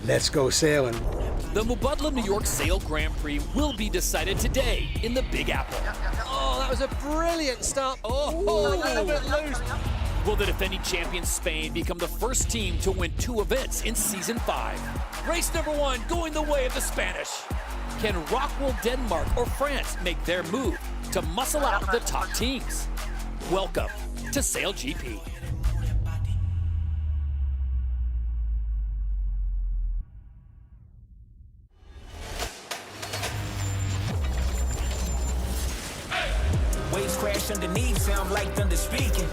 Let's go sailing. The Mubadala New York Sail Grand Prix will be decided today in the Big Apple. Oh, that was a brilliant start. Oh, a little bit loose. Will the defending champion Spain become the first team to win 2 events in Season 5? Race number 1 going the way of the Spanish. Can Rockwell, Denmark, or France make their move to muscle out the top teams? Welcome to SailGP. Waves crash underneath, sound like thunder speaking.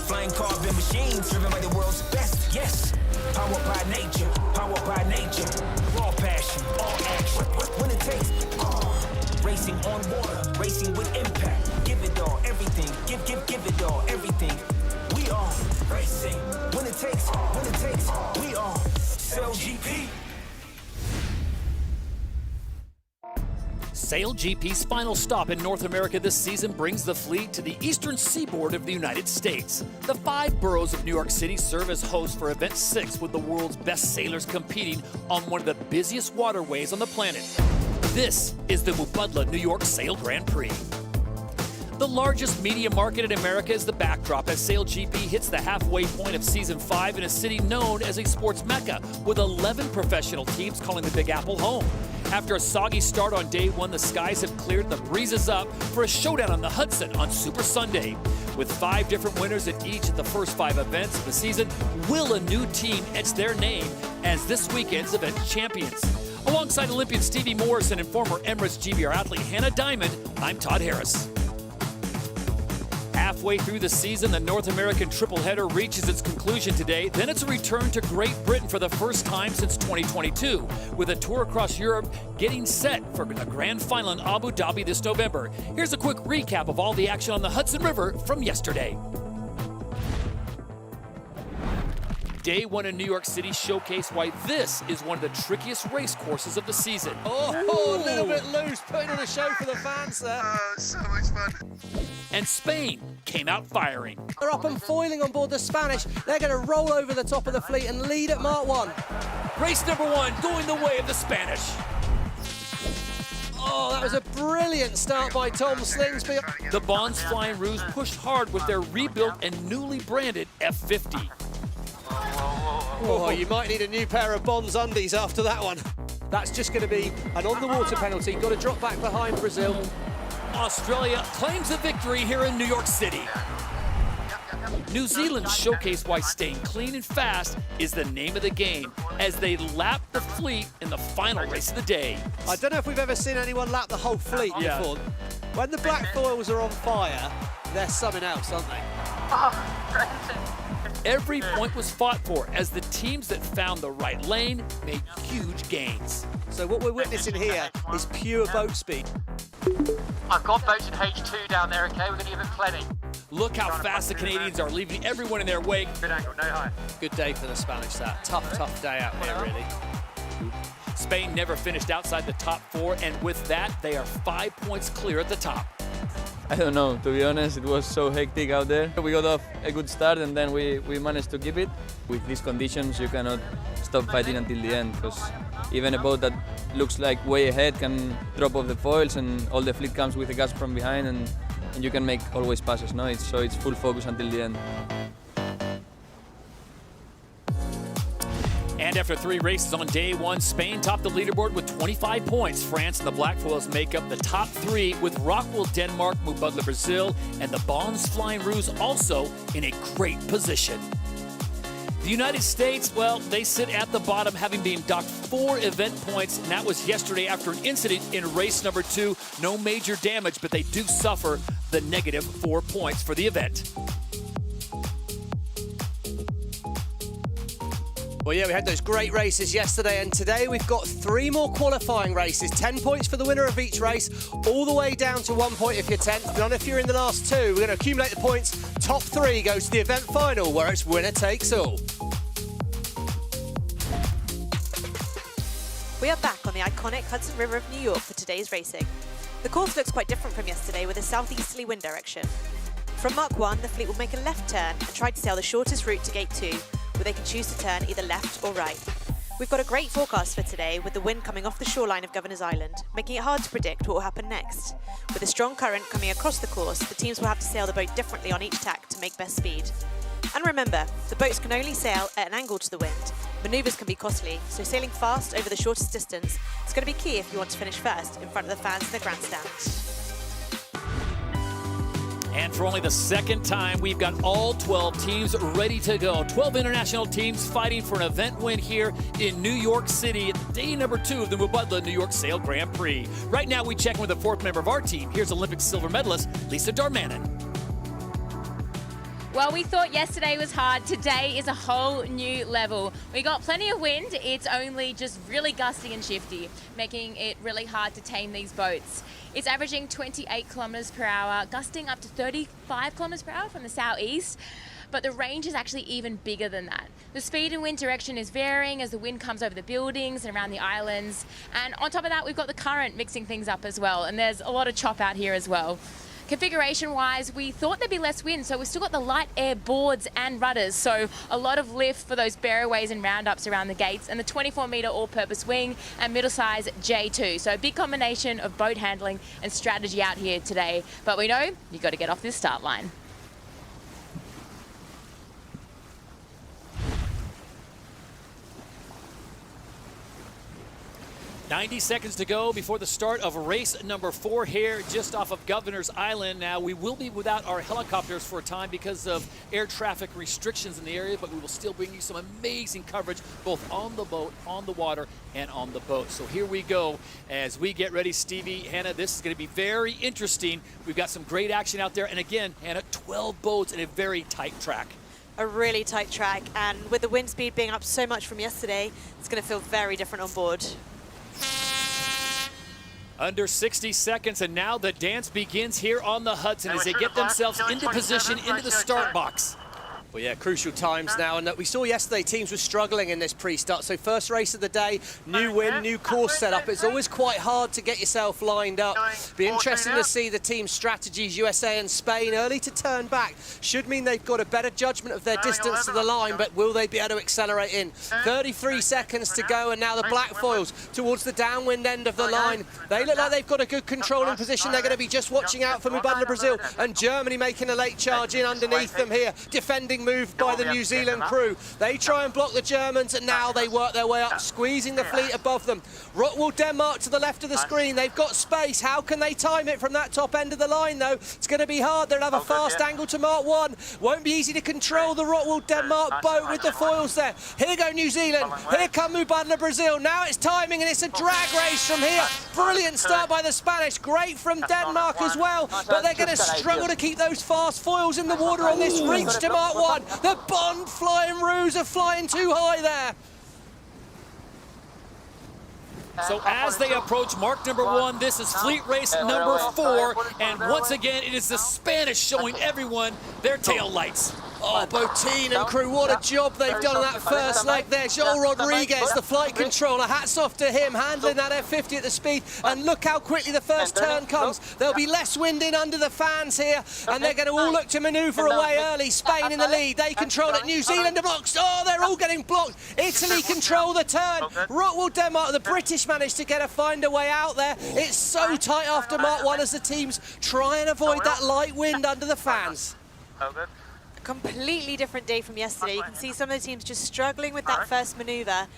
Flying carbon machines driven by the world's best, yes. Powered by nature, raw passion, all action. When it takes, racing on water, racing with impact. Give it all, everything, give it all, everything. We are racing. When it takes, we are SailGP. SailGP's final stop in North America this season brings the fleet to the eastern seaboard of the United States. The 5 boroughs of New York City serve as hosts for Event 6, with the world's best sailors competing on one of the busiest waterways on the planet. This is the Mubadala New York Sail Grand Prix. The largest media market in America is the backdrop as SailGP hits the halfway point of Season 5 in a city known as a sports mecca, with 11 professional teams calling the Big Apple home. After a soggy start on day 1, the skies have cleared, the breeze is up for a showdown on the Hudson on Super Sunday. With 5 different winners at each of the first 5 events of the season, will a new team etch their name as this weekend's event champions? Alongside Olympian Stevie Morrison and former Emirates GBR athlete Hannah Diamond, I'm Todd Harris. Halfway through the season, the North American tripleheader reaches its conclusion today. Then it's a return to Great Britain for the first time since 2022, with a tour across Europe getting set for the grand final in Abu Dhabi this November. Here's a quick recap of all the action on the Hudson River from yesterday. Day 1 in New York City showcased why this is one of the trickiest race courses of the season. Oh, a little bit loose, putting on a show for the fans there. So much fun. And Spain came out firing. They're up and foiling on board the Spanish. They're going to roll over the top of the fleet and lead at Mark 1. Race number 1 going the way of the Spanish. Oh, that was a brilliant start by Tom Slingsby. The Bonds Flying Roos pushed hard with their rebuilt and newly branded F50. Oh, you might need a new pair of Bonds undies after that one. That's just going to be an on-the-water penalty. Got to drop back behind Brazil. Australia claims a victory here in New York City. New Zealand showcased why staying clean and fast is the name of the game as they lap the fleet in the final race of the day. I don't know if we've ever seen anyone lap the whole fleet before. When the black foils are on fire, they're something else, aren't they? Every point was fought for as the teams that found the right lane made huge gains. So what we're witnessing here is pure boat speed. I've got boats in H2 down there, okay? We're going to give it plenty. Look how fast the Canadians are, leaving everyone in their wake. Good angle, no high. Good day for the Spanish, that. Tough day out here, really. Spain never finished outside the top 4, and with that, they are 5 points clear at the top. I don't know, to be honest, it was so hectic out there. We got off a good start and then we managed to keep it. With these conditions, you cannot stop fighting until the end, because even a boat that looks like way ahead can drop off the foils and all the fleet comes with a gas from behind, and you can make always passes, no? So it's full focus until the end. And after 3 races on day 1, Spain topped the leaderboard with 25 points. France and the Black Foils make up the top 3, with Rockwell, Denmark, Mubadala, Brazil, and the Bonds Flying Roos also in a great position. The United States, well, they sit at the bottom, having been docked 4 event points, and that was yesterday after an incident in race number 2. No major damage, but they do suffer the negative 4 points for the event. Well, yeah, we had those great races yesterday, and today we've got 3 more qualifying races. 10 points for the winner of each race, all the way down to 1 point if you're 10th. None if you're in the last 2. We're going to accumulate the points. Top 3 goes to the event final, where it's winner takes all. We are back on the iconic Hudson River of New York for today's racing. The course looks quite different from yesterday, with a southeasterly wind direction. From Mark 1, the fleet will make a left turn and try to sail the shortest route to Gate 2, where they can choose to turn either left or right. We've got a great forecast for today with the wind coming off the shoreline of Governor's Island, making it hard to predict what will happen next. With a strong current coming across the course, the teams will have to sail the boat differently on each tack to make best speed. And remember, the boats can only sail at an angle to the wind. Manoeuvres can be costly, so sailing fast over the shortest distance is going to be key if you want to finish first in front of the fans in the grandstand. And for only the second time, we've got all 12 teams ready to go. 12 international teams fighting for an event win here in New York City at day number 2 of the Mubadala New York Sail Grand Prix. Right now, we check in with the 4th member of our team. Here's Olympic silver medalist Lisa Darmanin. Well, we thought yesterday was hard. Today is a whole new level. We got plenty of wind. It's only just really gusty and shifty, making it really hard to tame these boats. It's averaging 28 kilometers per hour, gusting up to 35 kilometers per hour from the southeast. But the range is actually even bigger than that. The speed and wind direction is varying as the wind comes over the buildings and around the islands. And on top of that, we've got the current mixing things up as well. And there's a lot of chop out here as well. Configuration-wise, we thought there'd be less wind, so we've still got the light air boards and rudders, so a lot of lift for those barrowways and roundups around the gates, and the 24-metre all-purpose wing and middle-size J2. So a big combination of boat handling and strategy out here today. But we know you've got to get off this start line. 90 seconds to go before the start of race number 4 here just off of Governor's Island. Now, we will be without our helicopters for a time because of air traffic restrictions in the area, but we will still bring you some amazing coverage both on the boat, on the water, and on the boat. So here we go as we get ready. Stevie, Hannah, this is going to be very interesting. We've got some great action out there. And again, Hannah, 12 boats in a very tight track. A really tight track, and with the wind speed being up so much from yesterday, it's going to feel very different on board. Under 60 seconds, and now the dance begins here on the Hudson as they get themselves into position into the start box. Well, yeah, crucial times now, and we saw yesterday teams were struggling in this pre-start. So first race of the day, new wind, new course setup. It's always quite hard to get yourself lined up. Be interesting to see the team strategies. USA and Spain early to turn back. Should mean they've got a better judgment of their distance to the line, but will they be able to accelerate in? 33 seconds to go, and now the black foils towards the downwind end of the line. They look like they've got a good controlling position. They're going to be just watching out for Mubadala, Brazil, and Germany making a late charge in underneath them here. Defending move by the New Zealand crew. They try and block the Germans, and now they work their way up, squeezing the fleet above them. Rockwool, Denmark to the left of the screen. They've got space. How can they time it from that top end of the line, though? It's going to be hard. They'll have a fast angle to Mark 1. Won't be easy to control the Rockwool, Denmark boat with the foils there. Here go New Zealand. Here come Mubadala, Brazil. Now it's timing, and it's a drag race from here. Brilliant start by the Spanish. Great from Denmark as well, but they're going to struggle to keep those fast foils in the water on this reach to Mark 1. The Bond flying roos are flying too high there. So as they approach mark number 1, this is fleet race number 4, and once again it is the Spanish showing everyone their tail lights. Oh, Botín and crew, what a job they've done on that first leg there. Joel Rodriguez, the flight controller, hats off to him, handling that F50 at the speed. And look how quickly the first turn comes. There'll be less wind in under the fans here, and they're going to all look to manoeuvre away early. Spain in the lead, they control it. New Zealand are blocked. Oh, they're all getting blocked. Italy control the turn. Rockwool, Denmark, the British managed to find a way out there. It's so tight after Mark 1 as the teams try and avoid that light wind under the fans. Completely different day from yesterday. You can see some of the teams just struggling with that first manoeuvre.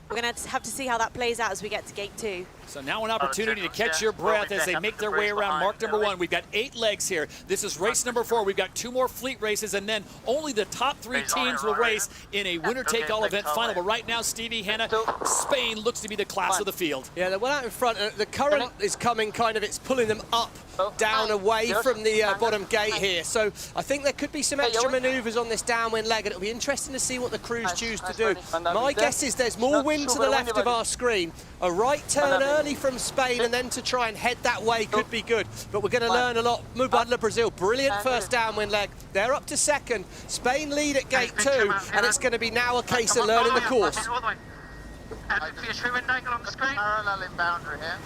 We're going to have to see how that plays out as we get to gate 2. So now an opportunity to catch your breath as they make their way around mark number 1. We've got 8 legs here. This is race number 4. We've got 2 more fleet races, and then only the top 3 teams will race in a winner-take-all event final. But right now, Stevie, Hannah, Spain looks to be the class of the field. Yeah, they're well out in front. The current is coming it's pulling them up, down, away from the bottom gate here. So I think there could be some extra manoeuvres on this downwind leg, and it'll be interesting to see what the crews choose to do. My guess is there's more wind to the left of our screen. A right turn early from Spain, and then to try and head that way could be good. But we're going to learn a lot. Mubadala, Brazil, brilliant first downwind leg. They're up to second. Spain lead at gate 2, and it's going to be now a case of learning the course. For your trim window along the screen. Paralleling boundary here.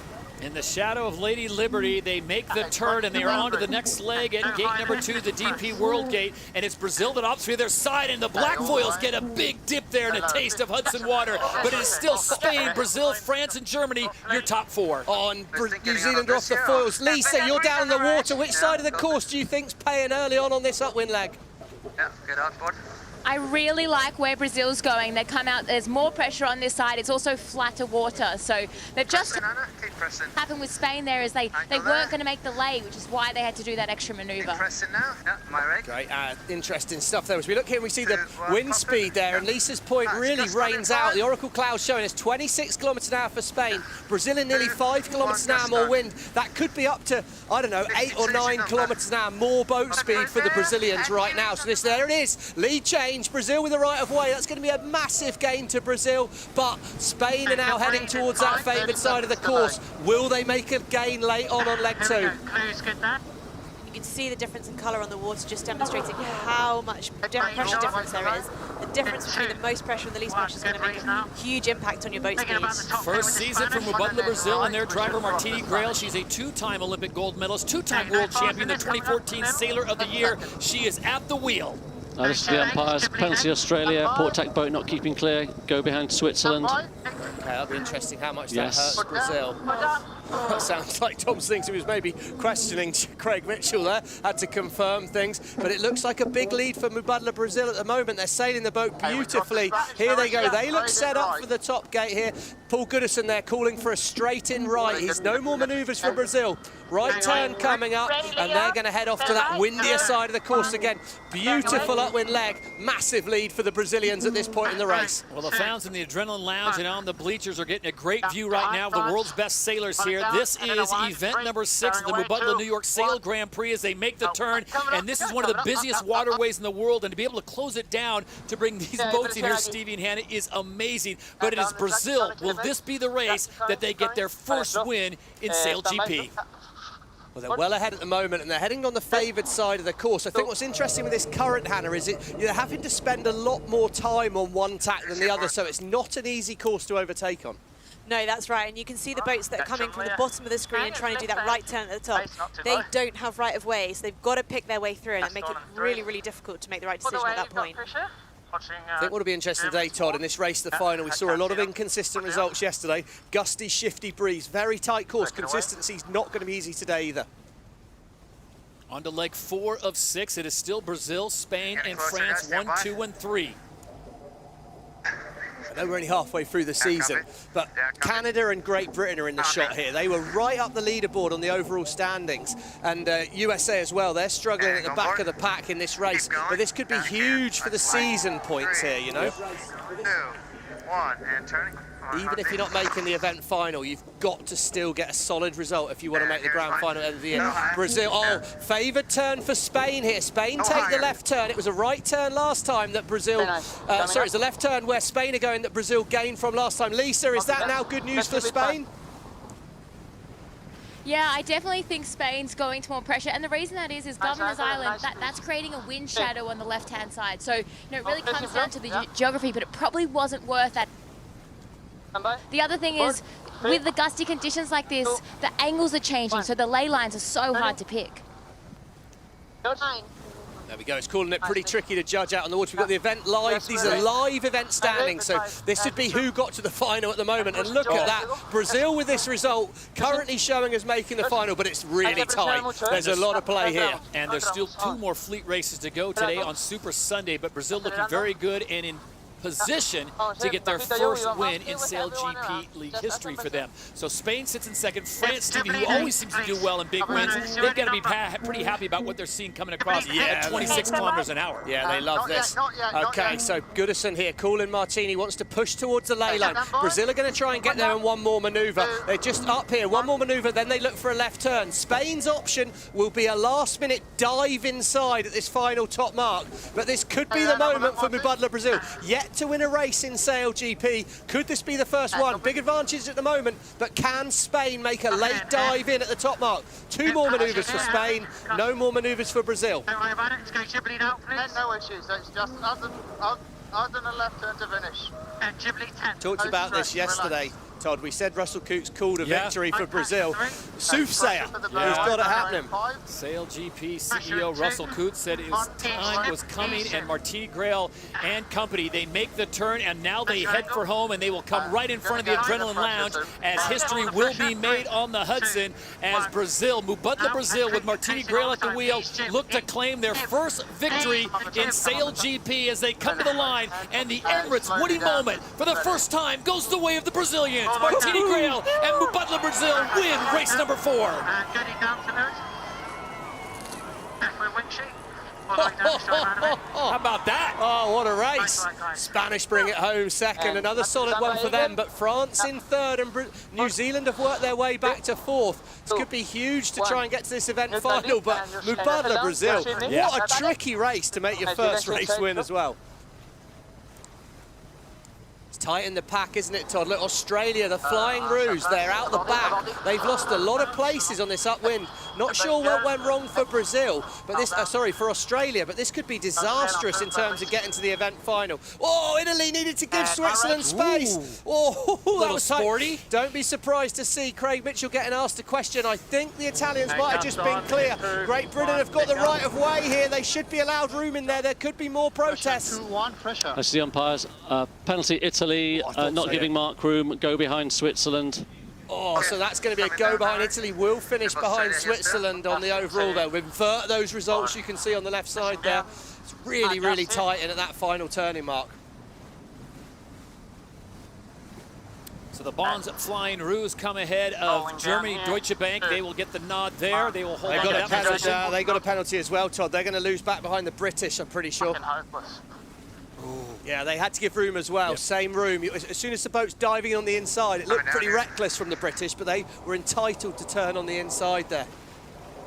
In the shadow of Lady Liberty, they make the turn and they are on to the next leg at gate number 2, the DP World Gate. And it's Brazil that opts for their side, and the black foils get a big dip there and a taste of Hudson water. But it is still Spain, Brazil, France, and Germany, your top 4. On New Zealand off the foils. Lisa, you're down in the water. Which side of the course do you think's paying early on this upwind leg? Yeah, get on board. I really like where Brazil's going. They come out, there's more pressure on this side. It's also flatter water. So they've just happened with Spain there is they weren't going to make the lay, which is why they had to do that extra maneuver. Pressing now. Yeah, my right. Great, interesting stuff there. As we look here, we see the wind speed there, and Lisa's point really reigns out. The Oracle cloud showing us 26 kilometers an hour for Spain. Brazil in nearly 5 kilometers an hour more wind. That could be up to, I don't know, 8 or 9 kilometers an hour more boat speed for the Brazilians right now. So there it is, lead change. Brazil with the right of way. That's going to be a massive gain to Brazil, but Spain are now heading towards that favoured side of the course. Will they make a gain late on leg 2? You can see the difference in colour on the water, just demonstrating how much pressure difference there is. The difference between the most pressure and the least pressure is going to make a huge impact on your boat speeds. First season for Mubadala, Brazil, and their driver Martini Grail. She's a 2-time Olympic gold medalist, 2-time world champion, the 2014 Sailor of the Year. She is at the wheel. This is the umpires, penalty Australia, port tack boat not keeping clear, go behind Switzerland. Okay, that'll be interesting how much that hurts Brazil. That sounds like Tom thinks he was maybe questioning Craig Mitchell there, had to confirm things, but it looks like a big lead for Mubadala Brazil at the moment. They're sailing the boat beautifully. Here they go, they look set up for the top gate here. Paul Goodison there calling for a straight in right. He's no more manoeuvres for Brazil. Right turn coming up, and they're going to head off to that windier side of the course again. Beautiful upwind leg, massive lead for the Brazilians at this point in the race. Well, the fans in the Adrenaline Lounge and on the bleachers are getting a great view right now of the world's best sailors here. This is event number 6 of the Mubadala New York Sail Grand Prix as they make the turn, and this is one of the busiest waterways in the world, and to be able to close it down to bring these boats in here, Stevie and Hannah, is amazing. But it is Brazil. Will this be the race that they get their first win in SailGP? Well, they're well ahead at the moment, and they're heading on the favoured side of the course. I think what's interesting with this current, Hannah, is you're having to spend a lot more time on one tack than the other, so it's not an easy course to overtake on. No, that's right, and you can see the boats that are coming from the bottom of the screen and trying to do that right turn at the top. They don't have right of way, so they've got to pick their way through and make it really, really difficult to make the right decision at that point. I think what'll be interesting today, Todd, in this race to the final, we saw a lot of inconsistent results yesterday. Gusty, shifty breeze, very tight course. Consistency's not going to be easy today either. On to leg 4 of 6. It is still Brazil, Spain, and France, 1, 2, and 3. I know we're only halfway through the season, but Canada and Great Britain are in the shot here. They were right up the leaderboard on the overall standings, and USA as well. They're struggling at the back of the pack in this race, but this could be huge for the season points here, you know. 2, 1, and turning. Even if you're not making the event final, you've got to still get a solid result if you want to make the grand final at the end of the year. Brazil, favoured turn for Spain here. Spain take the left turn. It was a right turn last time that Brazil, sorry, it's the left turn where Spain are going that Brazil gained from last time. Lisa, is that now good news for Spain? Yeah, I definitely think Spain's going to more pressure, and the reason that is Governor's Island, that's creating a wind shadow on the left-hand side. So, you know, it really comes down to the geography, but it probably wasn't worth that. The other thing is, with the gusty conditions like this, the angles are changing, so the ley lines are so hard to pick. There we go, it's calling it pretty tricky to judge out on the water. We've got the event live, these are live event standings, so this would be who got to the final at the moment, and look at that, Brazil with this result, currently showing as making the final, but it's really tight. There's a lot of play here. And there's still 2 more fleet races to go today on Super Sunday, but Brazil looking very good and in position to get their first win in SailGP League history for them. So Spain sits in second. France, Stevie, who always seems to do well in big wins, they've got to be pretty happy about what they're seeing coming across at 26 kilometers an hour. Yeah, they love this. Okay, so Goodison here, calling Martini, wants to push towards the ley line. Brazil are going to try and get there in one more manoeuvre. They're just up here, one more manoeuvre, then they look for a left turn. Spain's option will be a last-minute dive inside at this final top mark, but this could be the moment for Mubadala Brazil. Yet to win a race in SailGP. Could this be the first one? Big advantage at the moment, but can Spain make a late dive in at the top mark? 2 more manoeuvres for Spain, no more manoeuvres for Brazil. No issues, it's just other than a left turn to finish. And Ghibli 10. Talked about this yesterday, Todd. We said Russell Coots called a victory for Brazil. Soothsayer, who's got it happening. SailGP CEO Russell Coots said time was coming, and Martini Grail and company, they make the turn, and now they head for home, and they will come right in front of the Adrenaline Lounge as history will be made on the Hudson as Brazil, Mubadala Brazil with Martini Grail at the wheel, look to claim their first victory in SailGP as they come to the line, and the Emirates Woody moment for the first time goes the way of the Brazilians. Martini Grail and Mubadala Brazil win race number 4. Getting down to nose. Halfway wind sheet. How about that? Oh, what a race. Spanish bring it home second. Another solid one for them, but France in third, and New Zealand have worked their way back to fourth. This could be huge to try and get to this event final, but Mubadala Brazil, what a tricky race to make your first race win as well. Tight in the pack, isn't it, Todd? Look, Australia, the Flying Roos, they're out the back. They've lost a lot of places on this upwind. Not sure what went wrong for Brazil, but this, for Australia, but this could be disastrous in terms of getting to the event final. Oh, Italy needed to give Switzerland space. Oh, that was sporty. Don't be surprised to see Craig Mitchell getting asked a question. I think the Italians might have just been clear. Great Britain have got the right of way here. They should be allowed room in there. There could be more protests. I see the umpires. Penalty Italy. Not giving Mark room, go behind Switzerland. Oh, so that's going to be a go behind Italy. Will finish behind Switzerland on the overall, though. Invert those results you can see on the left side there. It's really, really tight in at that final turning mark. So the Bonds Flying Roos come ahead of Germany, Deutsche Bank. They will get the nod there. They will hold on to that position. They got a penalty as well, Todd. They're going to lose back behind the British, I'm pretty sure. Yeah, they had to give room as well. Yep. Same room. As soon as the boat's diving on the inside, it looked pretty reckless from the British, but they were entitled to turn on the inside there.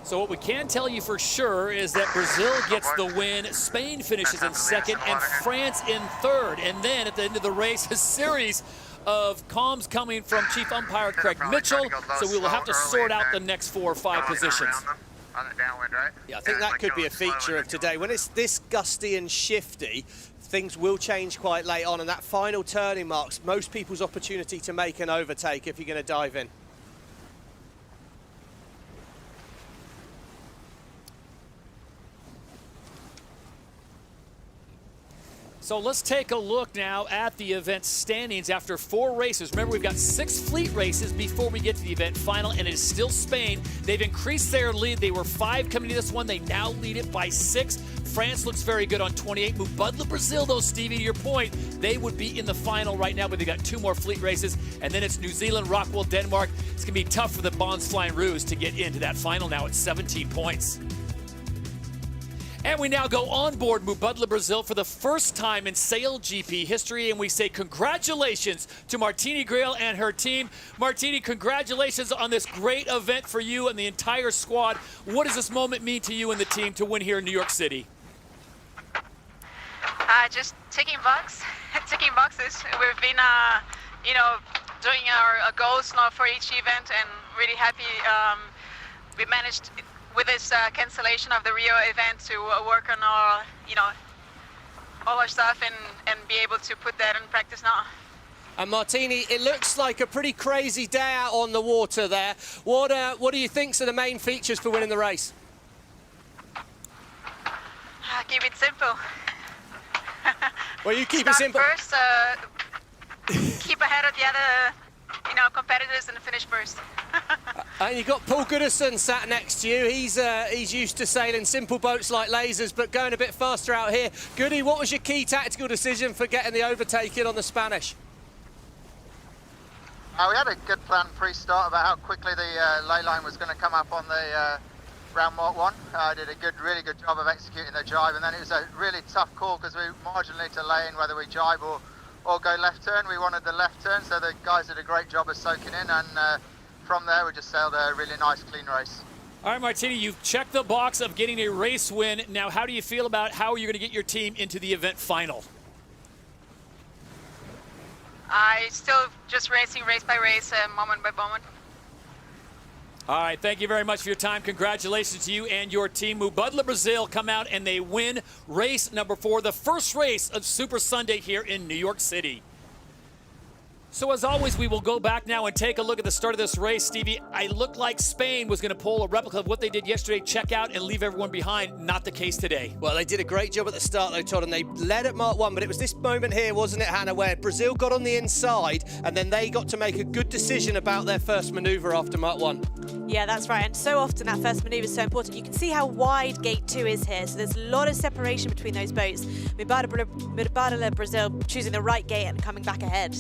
So what we can tell you for sure is that Brazil gets the win, Spain finishes in second, and France in third. And then at the end of the race, a series of comms coming from Chief Umpire Craig Mitchell, so we will have to sort out the next 4 or 5 positions. Yeah, I think that could be a feature of today. When it's this gusty and shifty, things will change quite late on, and that final turning marks most people's opportunity to make an overtake if you're going to dive in. So let's take a look now at the event standings after 4 races. Remember, we've got 6 fleet races before we get to the event final, and it is still Spain. They've increased their lead. They were 5 coming to this one. They now lead it by 6. France looks very good on 28. Mubadala Brazil, though, Stevie, to your point, they would be in the final right now, but they got 2 more fleet races, and then it's New Zealand, Rockwell, Denmark. It's going to be tough for the Bonds Flying Roos to get into that final now at 17 points. And we now go on board Mubadala Brazil for the first time in SailGP history, and we say congratulations to Martini Grail and her team. Martini, congratulations on this great event for you and the entire squad. What does this moment mean to you and the team to win here in New York City? Just ticking boxes. We've been, doing our goals now for each event, and really happy we managed with this cancellation of the Rio event to work on our, all our stuff and be able to put that in practice now. And Martini, it looks like a pretty crazy day out on the water there. What do you think are the main features for winning the race? Keep it simple. Well, you keep it simple. First, keep ahead of the other, competitors and finish first. And you've got Paul Goodison sat next to you. He's used to sailing simple boats like lasers, but going a bit faster out here. Goody, what was your key tactical decision for getting the overtake in on the Spanish? We had a good plan pre-start about how quickly the ley line was going to come up on the round mark 1. Did a really good job of executing the jibe, and then it was a really tough call because we marginally to lay in whether we jibe or go left turn. We wanted the left turn, so the guys did a great job of soaking in, and from there we just sailed a really nice clean race. All right, Martini, you've checked the box of getting a race win. Now, how do you feel about how you're going to get your team into the event final? I still just racing race by race, moment by moment. All right, thank you very much for your time. Congratulations to you and your team. Mubadala Brazil come out and they win race number 4, the first race of Super Sunday here in New York City. So as always, we will go back now and take a look at the start of this race. Stevie, I looked like Spain was going to pull a replica of what they did yesterday, check out and leave everyone behind. Not the case today. Well, they did a great job at the start, though, Todd, and they led at Mark 1, but it was this moment here, wasn't it, Hannah, where Brazil got on the inside, and then they got to make a good decision about their first manoeuvre after Mark 1. Yeah, that's right. And so often that first manoeuvre is so important. You can see how wide gate 2 is here. So there's a lot of separation between those boats. Mubadala, Brazil, choosing the right gate and coming back ahead.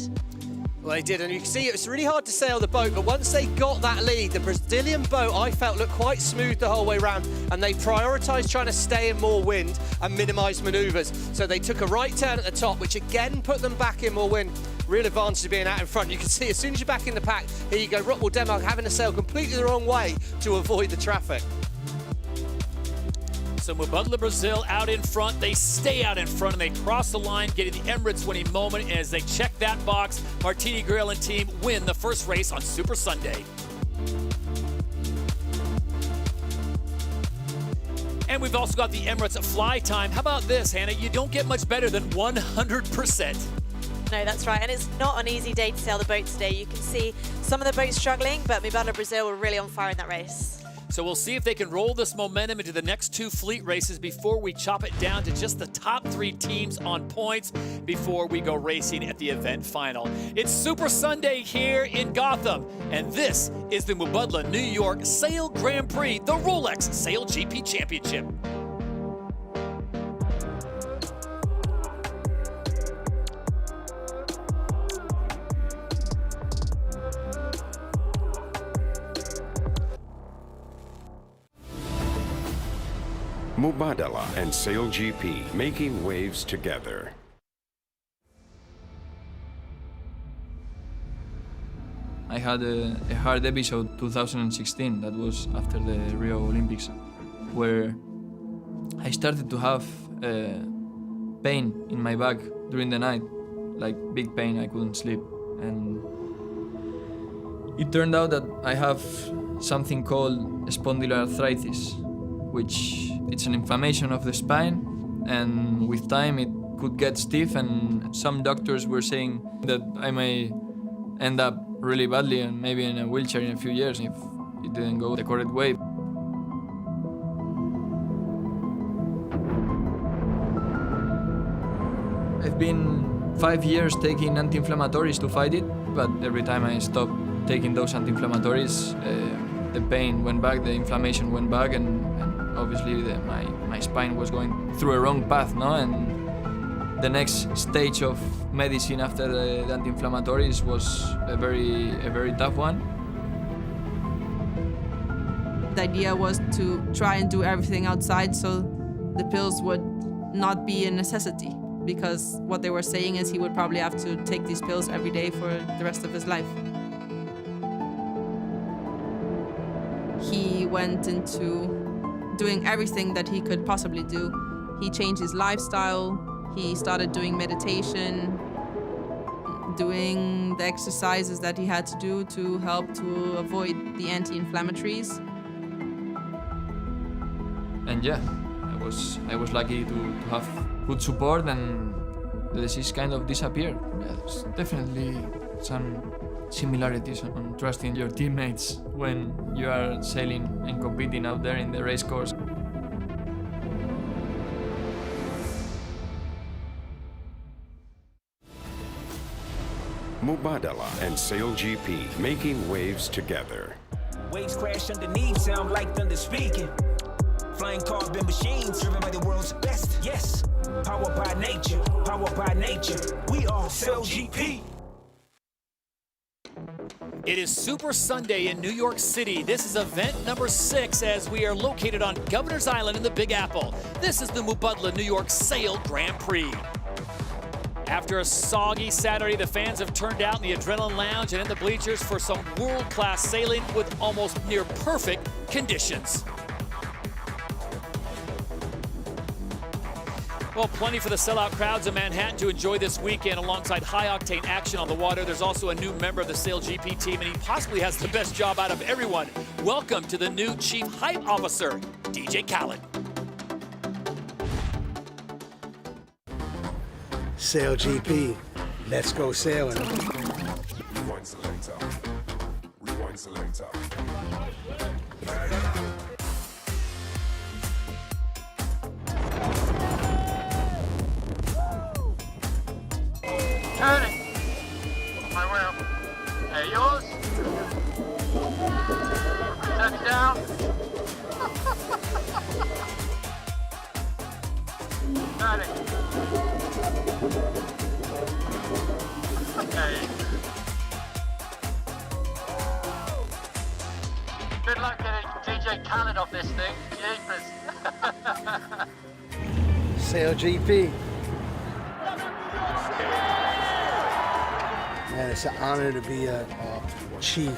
Well, they did, and you can see it was really hard to sail the boat, but once they got that lead, the Brazilian boat, I felt, looked quite smooth the whole way round, and they prioritised trying to stay in more wind and minimise manoeuvres. So they took a right turn at the top, which again put them back in more wind. Real advantage of being out in front. You can see as soon as you're back in the pack, here you go, Rockwell Denmark having to sail completely the wrong way to avoid the traffic. So Mubadala Brazil out in front. They stay out in front and they cross the line, getting the Emirates winning moment. And as they check that box, Martini Grail and team win the first race on Super Sunday. And we've also got the Emirates fly time. How about this, Hannah? You don't get much better than 100%. No, that's right. And it's not an easy day to sail the boat today. You can see some of the boats struggling, but Mubadala Brazil were really on fire in that race. So we'll see if they can roll this momentum into the next 2 fleet races before we chop it down to just the top 3 teams on points before we go racing at the event final. It's Super Sunday here in Gotham, and this is the Mubadala New York Sail Grand Prix, the Rolex SailGP Championship. Mubadala and SailGP making waves together. I had a hard episode 2016, that was after the Rio Olympics, where I started to have pain in my back during the night, like big pain, I couldn't sleep. And it turned out that I have something called spondyloarthritis, which it's an inflammation of the spine, and with time it could get stiff, and some doctors were saying that I may end up really badly and maybe in a wheelchair in a few years if it didn't go the correct way. I've been 5 years taking anti-inflammatories to fight it, but every time I stopped taking those anti-inflammatories, the pain went back, the inflammation went back, and obviously my spine was going through a wrong path, no? And the next stage of medicine after the anti-inflammatories was a very tough one. The idea was to try and do everything outside so the pills would not be a necessity, because what they were saying is he would probably have to take these pills every day for the rest of his life. He went into doing everything that he could possibly do. He changed his lifestyle, he started doing meditation, doing the exercises that he had to do to help to avoid the anti-inflammatories. And yeah, I was lucky to have good support, and the disease kind of disappeared. Yeah, there's definitely some similarities on trusting your teammates when you are sailing and competing out there in the race course. Mubadala and SailGP making waves together. Waves crash underneath, sound like thunder speaking. Flying carbon machines, driven by the world's best. Yes, powered by nature, powered by nature. We are SailGP. It is Super Sunday in New York City. This is event number 6 as we are located on Governor's Island in the Big Apple. This is the Mubadala New York Sail Grand Prix. After a soggy Saturday, the fans have turned out in the Adrenaline Lounge and in the bleachers for some world-class sailing with almost near perfect conditions. Well, plenty for the sellout crowds in Manhattan to enjoy this weekend alongside high-octane action on the water. There's also a new member of the SailGP team, and he possibly has the best job out of everyone. Welcome to the new Chief Hype Officer, DJ Khaled. SailGP, let's go sailing. Turning. My wheel. There, yours. Turn it down. Turning. Okay. Good luck getting DJ Khaled off this thing. Jeepers. SailGP. Man, it's an honor to be a chief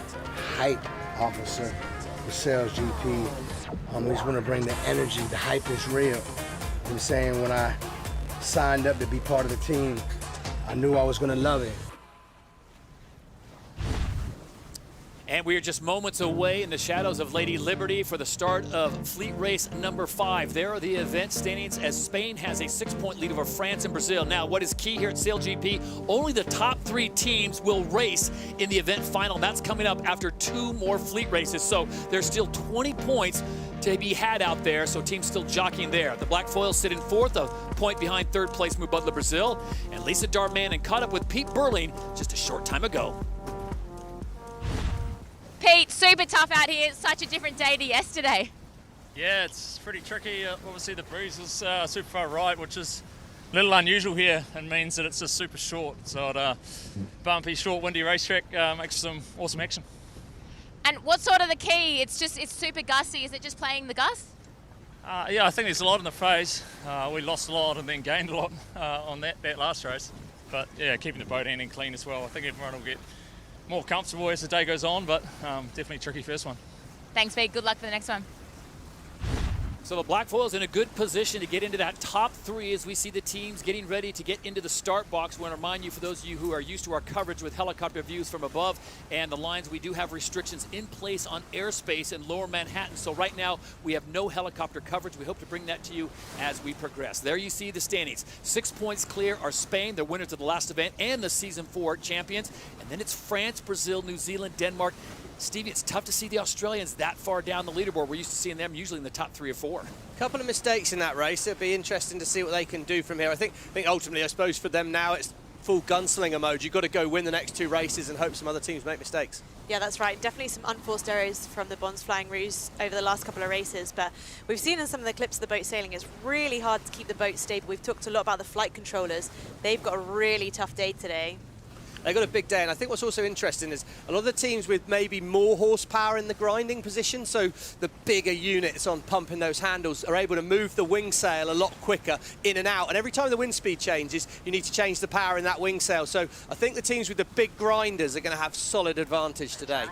hype officer for SailGP. We just want to bring the energy. The hype is real. I'm saying when I signed up to be part of the team, I knew I was going to love it. And we are just moments away in the shadows of Lady Liberty for the start of fleet race number 5. There are the event standings as Spain has a 6-point lead over France and Brazil. Now, what is key here at SailGP, only the top 3 teams will race in the event final. That's coming up after 2 more fleet races. So there's still 20 points to be had out there, so teams still jockeying there. The Black Foils sit in 4th, a point behind 3rd place Mubadala, Brazil. And Lisa Darmanin caught up with Pete Burling just a short time ago. Pete, super tough out here. It's such a different day to yesterday. Yeah, it's pretty tricky. Obviously the breeze is super far right, which is a little unusual here and means that it's just super short. So bumpy, short, windy racetrack makes some awesome action. And what's sort of the key? It's super gusty. Is it just playing the gust? Yeah, I think there's a lot in the phase. We lost a lot and then gained a lot on that last race. But yeah, keeping the boat ending clean as well. I think everyone will get more comfortable as the day goes on, but definitely tricky first one. Thanks, Pete. Good luck for the next one. So the Black Foils in a good position to get into that top 3 as we see the teams getting ready to get into the start box. We want to remind you, for those of you who are used to our coverage with helicopter views from above and the lines, we do have restrictions in place on airspace in lower Manhattan. So right now we have no helicopter coverage. We hope to bring that to you as we progress. There you see the standings. 6 points clear are Spain, the winners of the last event and the Season 4 champions. And then it's France, Brazil, New Zealand, Denmark. Stevie, it's tough to see the Australians that far down the leaderboard. We're used to seeing them usually in the top 3 or 4. A couple of mistakes in that race. It'll be interesting to see what they can do from here. I think ultimately, I suppose for them now, it's full gunslinger mode. You've got to go win the next 2 races and hope some other teams make mistakes. Yeah, that's right. Definitely some unforced errors from the Bonds Flying Ruse over the last couple of races, but we've seen in some of the clips of the boat sailing, it's really hard to keep the boat stable. We've talked a lot about the flight controllers. They've got a really tough day today. They've got a big day, and I think what's also interesting is a lot of the teams with maybe more horsepower in the grinding position, so the bigger units on pumping those handles, are able to move the wing sail a lot quicker in and out. And every time the wind speed changes, you need to change the power in that wing sail. So I think the teams with the big grinders are going to have solid advantage today.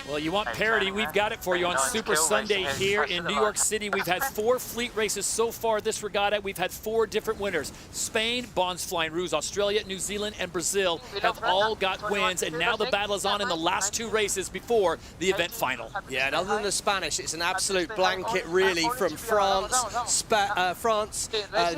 Well, you want parity, we've got it for you on Super Sunday here in New York City. We've had 4 fleet races so far this regatta. We've had 4 different winners. Spain, Bonds Flying Ruse, Australia, New Zealand, and Brazil have all got wins, and now the battle is on in the last 2 races before the event final. Yeah, and other than the Spanish, it's an absolute blanket, really, from France,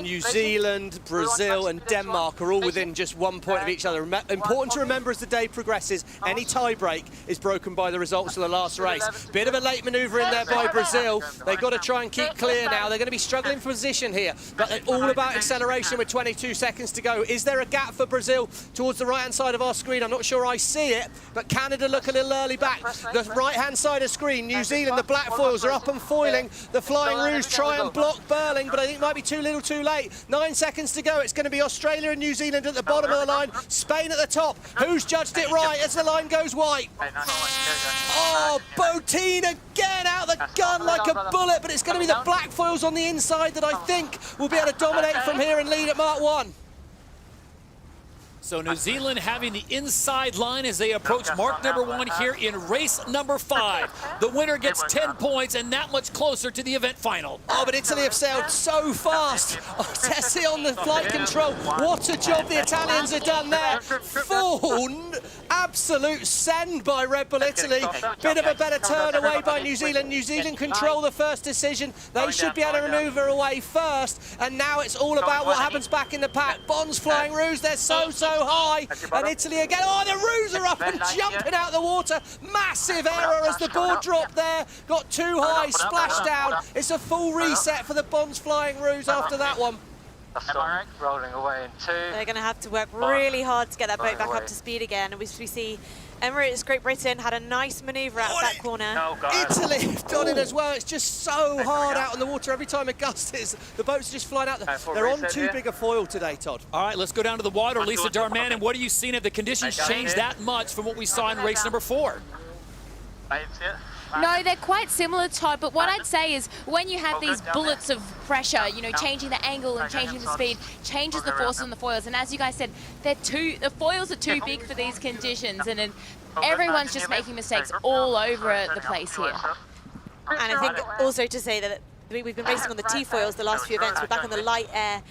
New Zealand, Brazil, and Denmark are all within just 1 point of each other. Important to remember as the day progresses, any tie-break is broken by the results of the last race. Bit of a late manoeuvre in there by Brazil. They've got to try and keep clear now. They're going to be struggling for position here, but they're all about acceleration with 22 seconds to go. Is there a gap for Brazil towards the right-hand side of our screen? I'm not sure I see it, but Canada look a little early back. The right-hand side of screen, New Zealand, the Black Foils are up and foiling. The Flying Ruse try and block Burling, but I think it might be too little too late. 9 seconds to go. It's going to be Australia and New Zealand at the bottom of the line. Spain at the top. Who's judged it right as the line goes white? Oh, Botine again out the gun like a bullet, but it's going to be the Black Foils on the inside that I think will be able to dominate from here and lead at Mark 1. So New Zealand having the inside line as they approach mark number 1 here in race number 5. The winner gets 10 points and that much closer to the event final. Oh, but Italy have sailed so fast. Oh, Tessie on the flight control. What a job the Italians have done there. Full absolute send by Red Bull Italy. Bit of a better turn away by New Zealand. New Zealand control the first decision. They should be able to manoeuvre away first. And now it's all about what happens back in the pack. Bond's Flying Roos, they're so high. And Italy again. Oh, the Roos are up and jumping out the water. Massive error as the board dropped there. Got too high, splashed down. It's a full reset for the Bond's Flying Roos after that one. Rolling away in 2. They're going to have to work really hard to get that boat back up to speed again. And we see Emirates Great Britain had a nice manoeuvre out of that corner. Italy have done it as well. It's just so hard out on the water every time a gust is. The boats are just flying out. They're on too big a foil today, Todd. All right, let's go down to the water. Lisa Darman, and what are you seeing? Have the conditions changed that much from what we saw in race number 4? No, they're quite similar, Todd, but what I'd say is when you have these bullets of pressure, you know, changing the angle and changing the speed, changes the forces on the foils. And as you guys said, the foils are too big for these conditions, and everyone's just making mistakes all over the place here. And I think also to say that we've been racing on the T-foils the last few events. We're back on the light air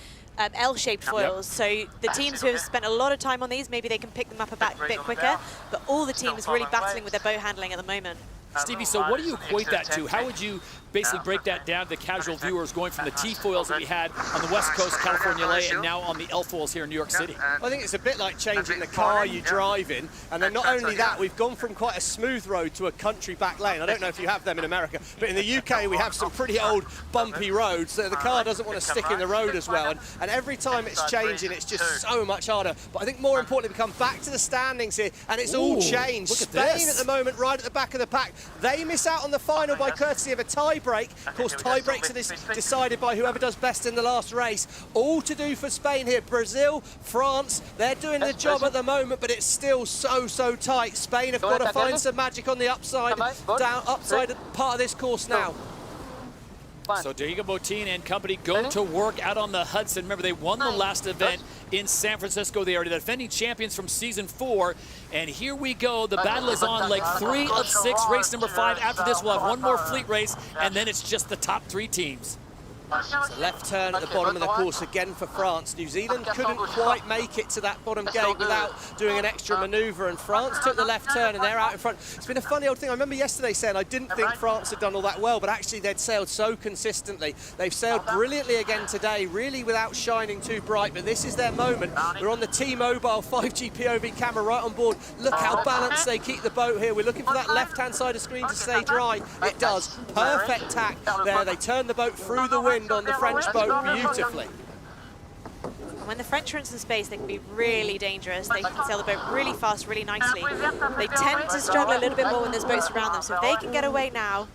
L-shaped foils, so the teams who have spent a lot of time on these, maybe they can pick them up a bit quicker, but all the teams really battling with their boat handling at the moment. Stevie, so what do you equate that to? How would you basically break that down to the casual viewers going from the T-foils that we had on the West Coast, California LA, and now on the L-foils here in New York City? I think it's a bit like changing the car you drive in, and then not only that, we've gone from quite a smooth road to a country back lane. I don't know if you have them in America, but in the UK we have some pretty old bumpy roads, so the car doesn't want to stick in the road as well, and every time it's changing, it's just so much harder. But I think more importantly, we come back to the standings here, and it's all changed. Spain at the moment, right at the back of the pack. They miss out on the final by courtesy of a tie break. Of course, tie breaks are decided by whoever does best in the last race. All to do for Spain here. Brazil, France, they're doing the job at the moment, but it's still so tight. Spain have got to find some magic on the upside part of this course now. So Diego Botín and company go to work out on the Hudson. Remember, they won the last event in San Francisco. They are the defending champions from season 4. And here we go. The battle is on leg 3 of 6, race number 5. After this, we'll have one more fleet race, and then it's just the top 3 teams. It's a left turn at the bottom of the course again for France. New Zealand couldn't quite make it to that bottom gate without doing an extra manoeuvre, and France took the left turn and they're out in front. It's been a funny old thing. I remember yesterday saying I didn't think France had done all that well, but actually they'd sailed so consistently. They've sailed brilliantly again today, really without shining too bright, but this is their moment. We're on the T-Mobile 5G POV camera right on board. Look how balanced they keep the boat here. We're looking for that left-hand side of screen to stay dry. It does. Perfect tack there. They turn the boat through the wind on the French boat beautifully. When the French are in some space, they can be really dangerous. They can sail the boat really fast, really nicely. They tend to struggle a little bit more when there's boats around them, so if they can get away now,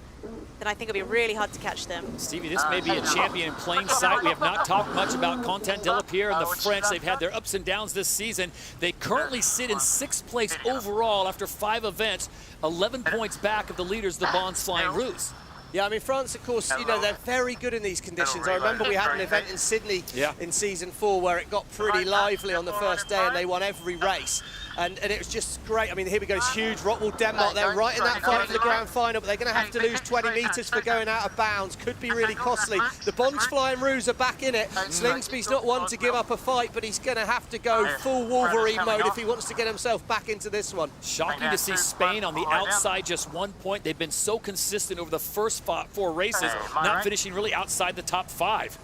then I think it'll be really hard to catch them. Stevie, this may be a champion in plain sight. We have not talked much about Content Delapierre and the French. They've had their ups and downs this season. They currently sit in 6th place overall after 5 events, 11 points back of the leaders, the Bond's Flying Roos. Yeah, I mean, France, of course, you know, they're very good in these conditions. I remember we had an event in Sydney in season 4 where it got pretty lively on the first day and they won every race. And it was just great. I mean, here we go, it's huge. Rockwool, Denmark, they're right in that fight for the grand final, but they're going to have to lose 20 metres for going out of bounds. Could be really costly. The Bond's Flying Roos are back in it. Slingsby's not one to give up a fight, but he's going to have to go full Wolverine mode if he wants to get himself back into this one. Shocking to see Spain on the outside, just 1 point. They've been so consistent over the first 4 races, not finishing really outside the top 5.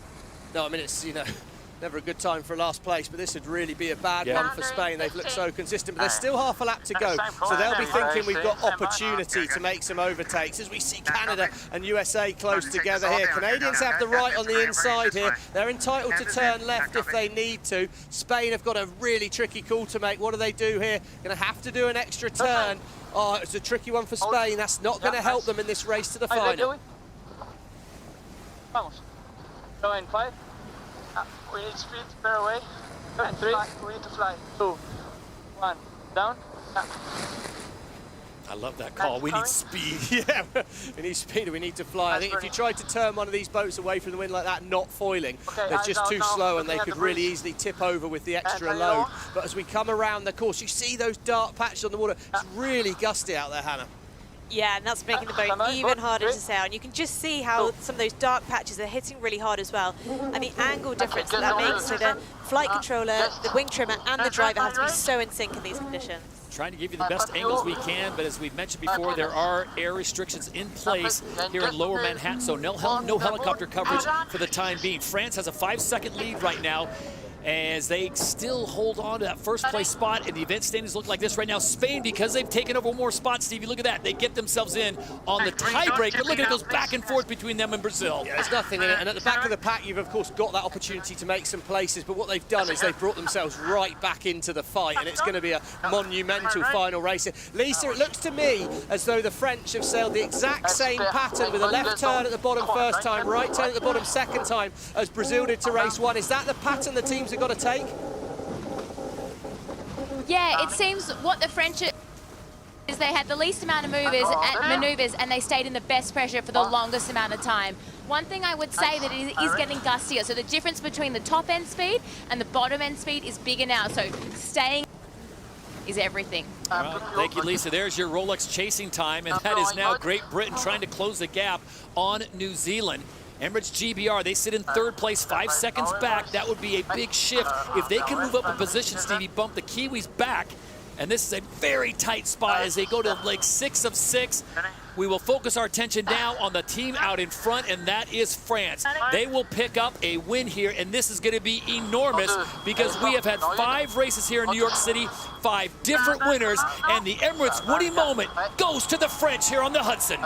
No, I mean, it's, you know, never a good time for last place, but this would really be a bad one for Spain. They've looked so consistent, but there's still half a lap to go, so they'll be thinking we've got opportunity to make some overtakes. As we see Canada and USA close together here, Canadians have the right on the inside here. They're entitled to turn left if they need to. Spain have got a really tricky call to make. What do they do here? Going to have to do an extra turn. Oh, it's a tricky one for Spain. That's not going to help them in this race to the final. Vamos. Go in 5. We need speed, bear away. And 3. We need to fly. 2, 1, down. I love that call. We need speed. Yeah, we need speed and we need to fly. I think if you tried to turn one of these boats away from the wind like that, not foiling, they're just too slow and they could really easily tip over with the extra load. But as we come around the course, you see those dark patches on the water. It's really gusty out there, Hannah. Yeah, and that's making the boat even harder to sail. And you can just see how some of those dark patches are hitting really hard as well. And the angle difference that makes, so the flight controller, the wing trimmer, and the driver have to be so in sync in these conditions. Trying to give you the best angles we can, but as we've mentioned before, there are air restrictions in place here in Lower Manhattan, so no helicopter coverage for the time being. France has a 5-second lead right now, as they still hold on to that first place spot, and the event standings look like this right now. Spain, because they've taken over more spots, Stevie, look at that. They get themselves in on the tiebreak, but look at it goes back and forth between them and Brazil. Yeah, there's nothing in it, and at the back of the pack, you've of course got that opportunity to make some places, but what they've done is they've brought themselves right back into the fight, and it's going to be a monumental final race. Lisa, it looks to me as though the French have sailed the exact same pattern with a left turn at the bottom first time, right turn at the bottom second time as Brazil did to race 1. Is that the pattern the teams have got to take? Yeah, it seems what the French is they had the least amount of maneuvers and they stayed in the best pressure for the longest amount of time. One thing I would say that it is getting gustier, so the difference between the top end speed and the bottom end speed is bigger now, so staying is everything. Well, thank you, Lisa. There's your Rolex chasing time, and that is now Great Britain trying to close the gap on New Zealand. Emirates GBR, they sit in 3rd place, 5 seconds back. That would be a big shift. If they can move up a position, Stevie, bump the Kiwis back. And this is a very tight spot as they go to like 6 of 6. We will focus our attention now on the team out in front, and that is France. They will pick up a win here, and this is going to be enormous because we have had 5 races here in New York City, 5 different winners, and the Emirates Woody moment goes to the French here on the Hudson.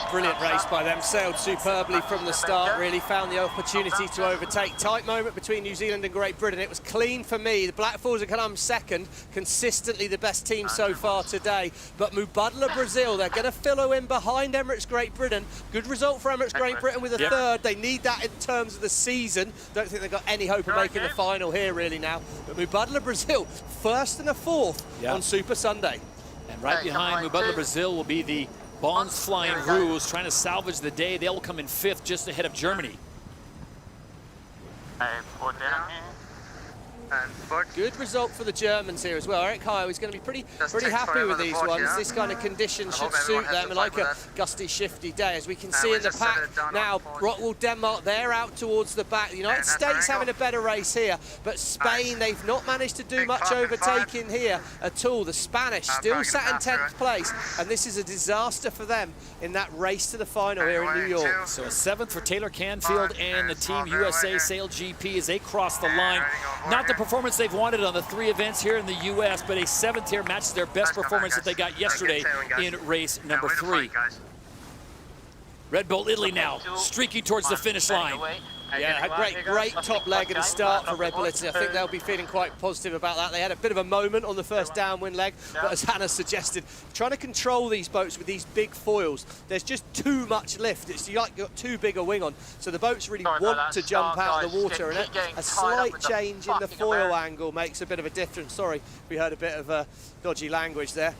Brilliant race by them, sailed superbly from the start, really found the opportunity to overtake. Tight moment between New Zealand and Great Britain. It was clean for me. The Black Falls have come second, consistently the best team so far today. But Mubadala, Brazil, they're going to follow in behind Emirates Great Britain. Good result for Emirates Great Britain with a third. They need that in terms of the season. Don't think they've got any hope of making the final here really now. But Mubadala, Brazil, 1st and a 4th on Super Sunday. And right behind Mubadala, Brazil will be the Bonds Flying Roos trying to salvage the day. They'll come in 5th, just ahead of Germany. Good result for the Germans here as well. Eric Kyle is going to be pretty happy with these ones. This kind of condition should suit them, like a gusty, shifty day. As we can see in the pack now, Rockwool, Denmark, they're out towards the back. The United States having a better race here, but Spain, they've not managed to do much overtaking here at all. The Spanish still sat in 10th place, and this is a disaster for them in that race to the final here in New York. So a 7th for Taylor Canfield and the Team USA SailGP as they cross the line. Not the performance they've wanted on the 3 events here in the U.S., but a 7th here matches their best performance that they got yesterday in race number 3. Red Bull Italy now streaking towards the finish line. Yeah, a great top leg and start for Red Bull Italy. I think they'll be feeling quite positive about that. They had a bit of a moment on the first downwind leg, but as Hannah suggested, trying to control these boats with these big foils, there's just too much lift. It's like got too big a wing on, so the boats really want to jump out of the water, and a slight change in the foil angle makes a bit of a difference. Sorry, we heard a bit of dodgy language there.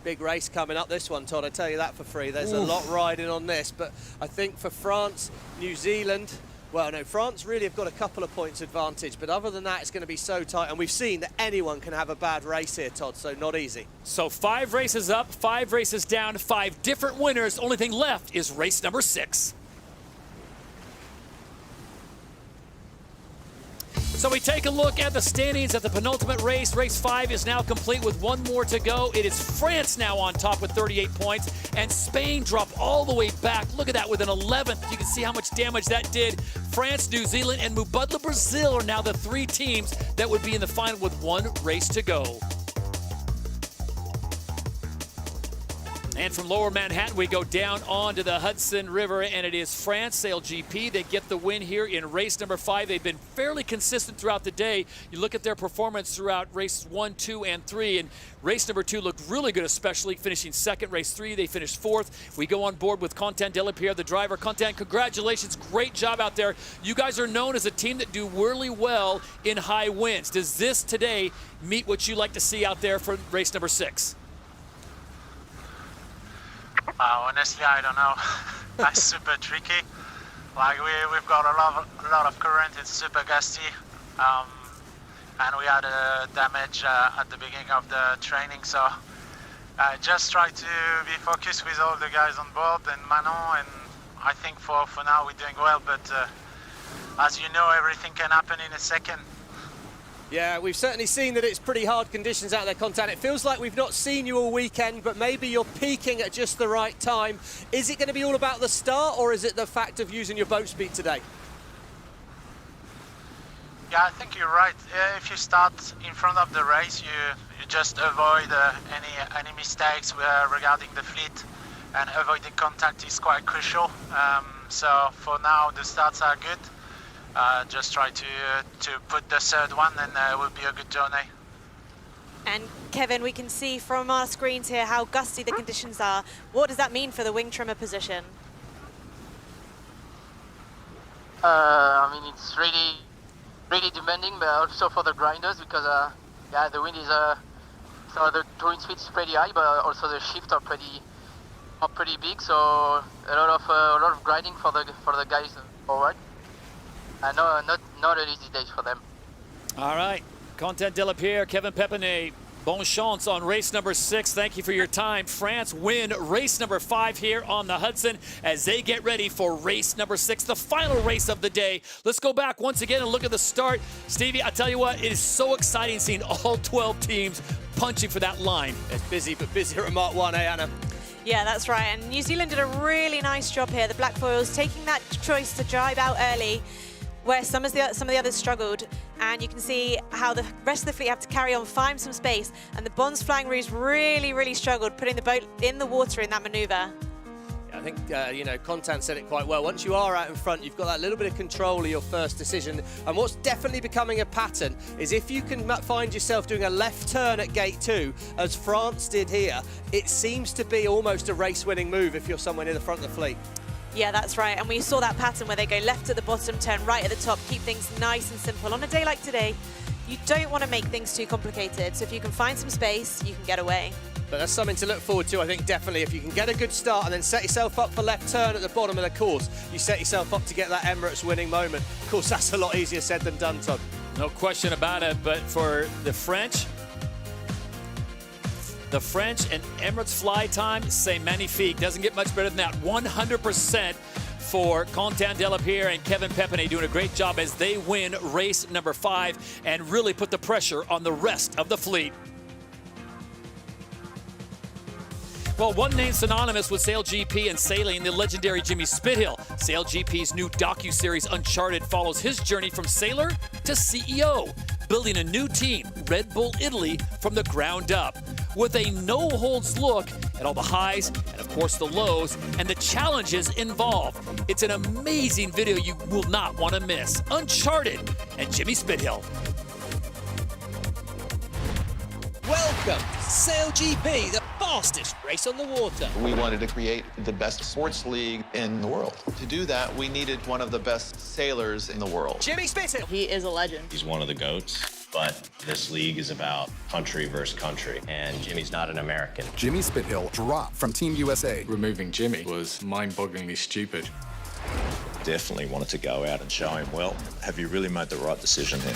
Big race coming up, this one, Todd, I tell you that for free. There's a lot riding on this, but I think for France, New Zealand, well, no, France really have got a couple of points advantage, but other than that, it's going to be so tight, and we've seen that anyone can have a bad race here, Todd, so not easy. So 5 races up, 5 races down, 5 different winners. Only thing left is race number 6. So we take a look at the standings at the penultimate race. Race 5 is now complete with 1 more to go. It is France now on top with 38 points, and Spain dropped all the way back. Look at that with an 11th. You can see how much damage that did. France, New Zealand, and Mubadala, Brazil are now the 3 teams that would be in the final with 1 race to go. And from Lower Manhattan, we go down onto the Hudson River, and it is France SailGP. They get the win here in race number 5. They've been fairly consistent throughout the day. You look at their performance throughout races 1, 2, and 3, and race number 2 looked really good, especially finishing 2nd. Race 3, they finished 4th. We go on board with Quentin Delapierre, the driver. Quentin, congratulations. Great job out there. You guys are known as a team that do really well in high winds. Does this today meet what you like to see out there for race number 6? Honestly, I don't know. That's super tricky. Like we've got a lot of current. It's super gusty. and we had a damage at the beginning of the training. So just try to be focused with all the guys on board and Manon, and I think for now we're doing well, but as you know, everything can happen in a second. Yeah, we've certainly seen that it's pretty hard conditions out there, Content. It feels like we've not seen you all weekend, but maybe you're peaking at just the right time. Is it going to be all about the start, or is it the fact of using your boat speed today? Yeah, I think you're right. If you start in front of the race, you just avoid any mistakes regarding the fleet, and avoiding contact is quite crucial. So for now, the starts are good. Just try to put the third one, and it will be a good journey. And Kevin, we can see from our screens here how gusty the conditions are. What does that mean for the wing trimmer position? I mean, it's really demanding, but also for the grinders, because yeah, the wind is so the towing speed is pretty high, but also the shifts are pretty big. So a lot of grinding for the guys forward. Not an easy day for them. All right, Content de la Pierre, Kevin Pepinet, bon chance on race number 6. Thank you for your time. France win race number 5 here on the Hudson as they get ready for race number 6, the final race of the day. Let's go back once again and look at the start. Stevie, I tell you what, it is so exciting seeing all 12 teams punching for that line. It's busy, but busier at Mark 1, eh, Anna? Yeah, that's right. And New Zealand did a really nice job here. The Black Foils taking that choice to drive out early, where some of the others struggled, and you can see how the rest of the fleet have to carry on, find some space, and the Bonds Flying Roos really struggled putting the boat in the water in that manoeuvre. I think, you know, Content said it quite well. Once you are out in front, you've got that little bit of control of your first decision. And what's definitely becoming a pattern is if you can find yourself doing a left turn at gate 2, as France did here, it seems to be almost a race-winning move if you're somewhere near the front of the fleet. Yeah, that's right. And we saw that pattern where they go left at the bottom, turn right at the top, keep things nice and simple. On a day like today, you don't want to make things too complicated. So if you can find some space, you can get away. But that's something to look forward to, I think, definitely. If you can get a good start and then set yourself up for left turn at the bottom of the course, you set yourself up to get that Emirates winning moment. Of course, that's a lot easier said than done, Todd. No question about it, but for the French and Emirates fly time, c'est magnifique. Doesn't get much better than that. 100% for Content de la Pierre and Kevin Pepinet doing a great job as they win race number 5 and really put the pressure on the rest of the fleet. Well, one name synonymous with SailGP and sailing, the legendary Jimmy Spithill. SailGP's new docu-series Uncharted follows his journey from sailor to CEO, building a new team, Red Bull Italy, from the ground up. With a no-holds look at all the highs and, of course, the lows and the challenges involved. It's an amazing video you will not want to miss. Uncharted and Jimmy Spithill. Welcome to SailGP, the fastest race on the water. We wanted to create the best sports league in the world. To do that, we needed one of the best sailors in the world. Jimmy Spithill. He is a legend. He's one of the GOATs, but this league is about country versus country, and Jimmy's not an American. Jimmy Spithill dropped from Team USA. Removing Jimmy was mind-bogglingly stupid. Definitely wanted to go out and show him, well, have you really made the right decision here?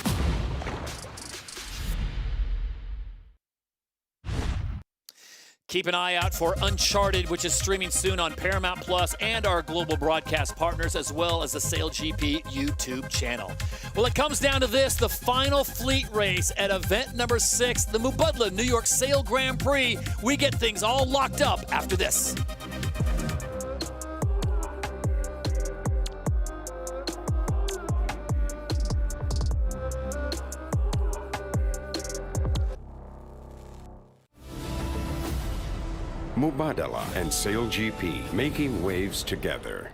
Keep an eye out for Uncharted, which is streaming soon on Paramount Plus and our global broadcast partners, as well as the SailGP YouTube channel. Well, it comes down to this, the final fleet race at event number 6, the Mubadala New York Sail Grand Prix. We get things all locked up after this. Mubadala and SailGP, making waves together.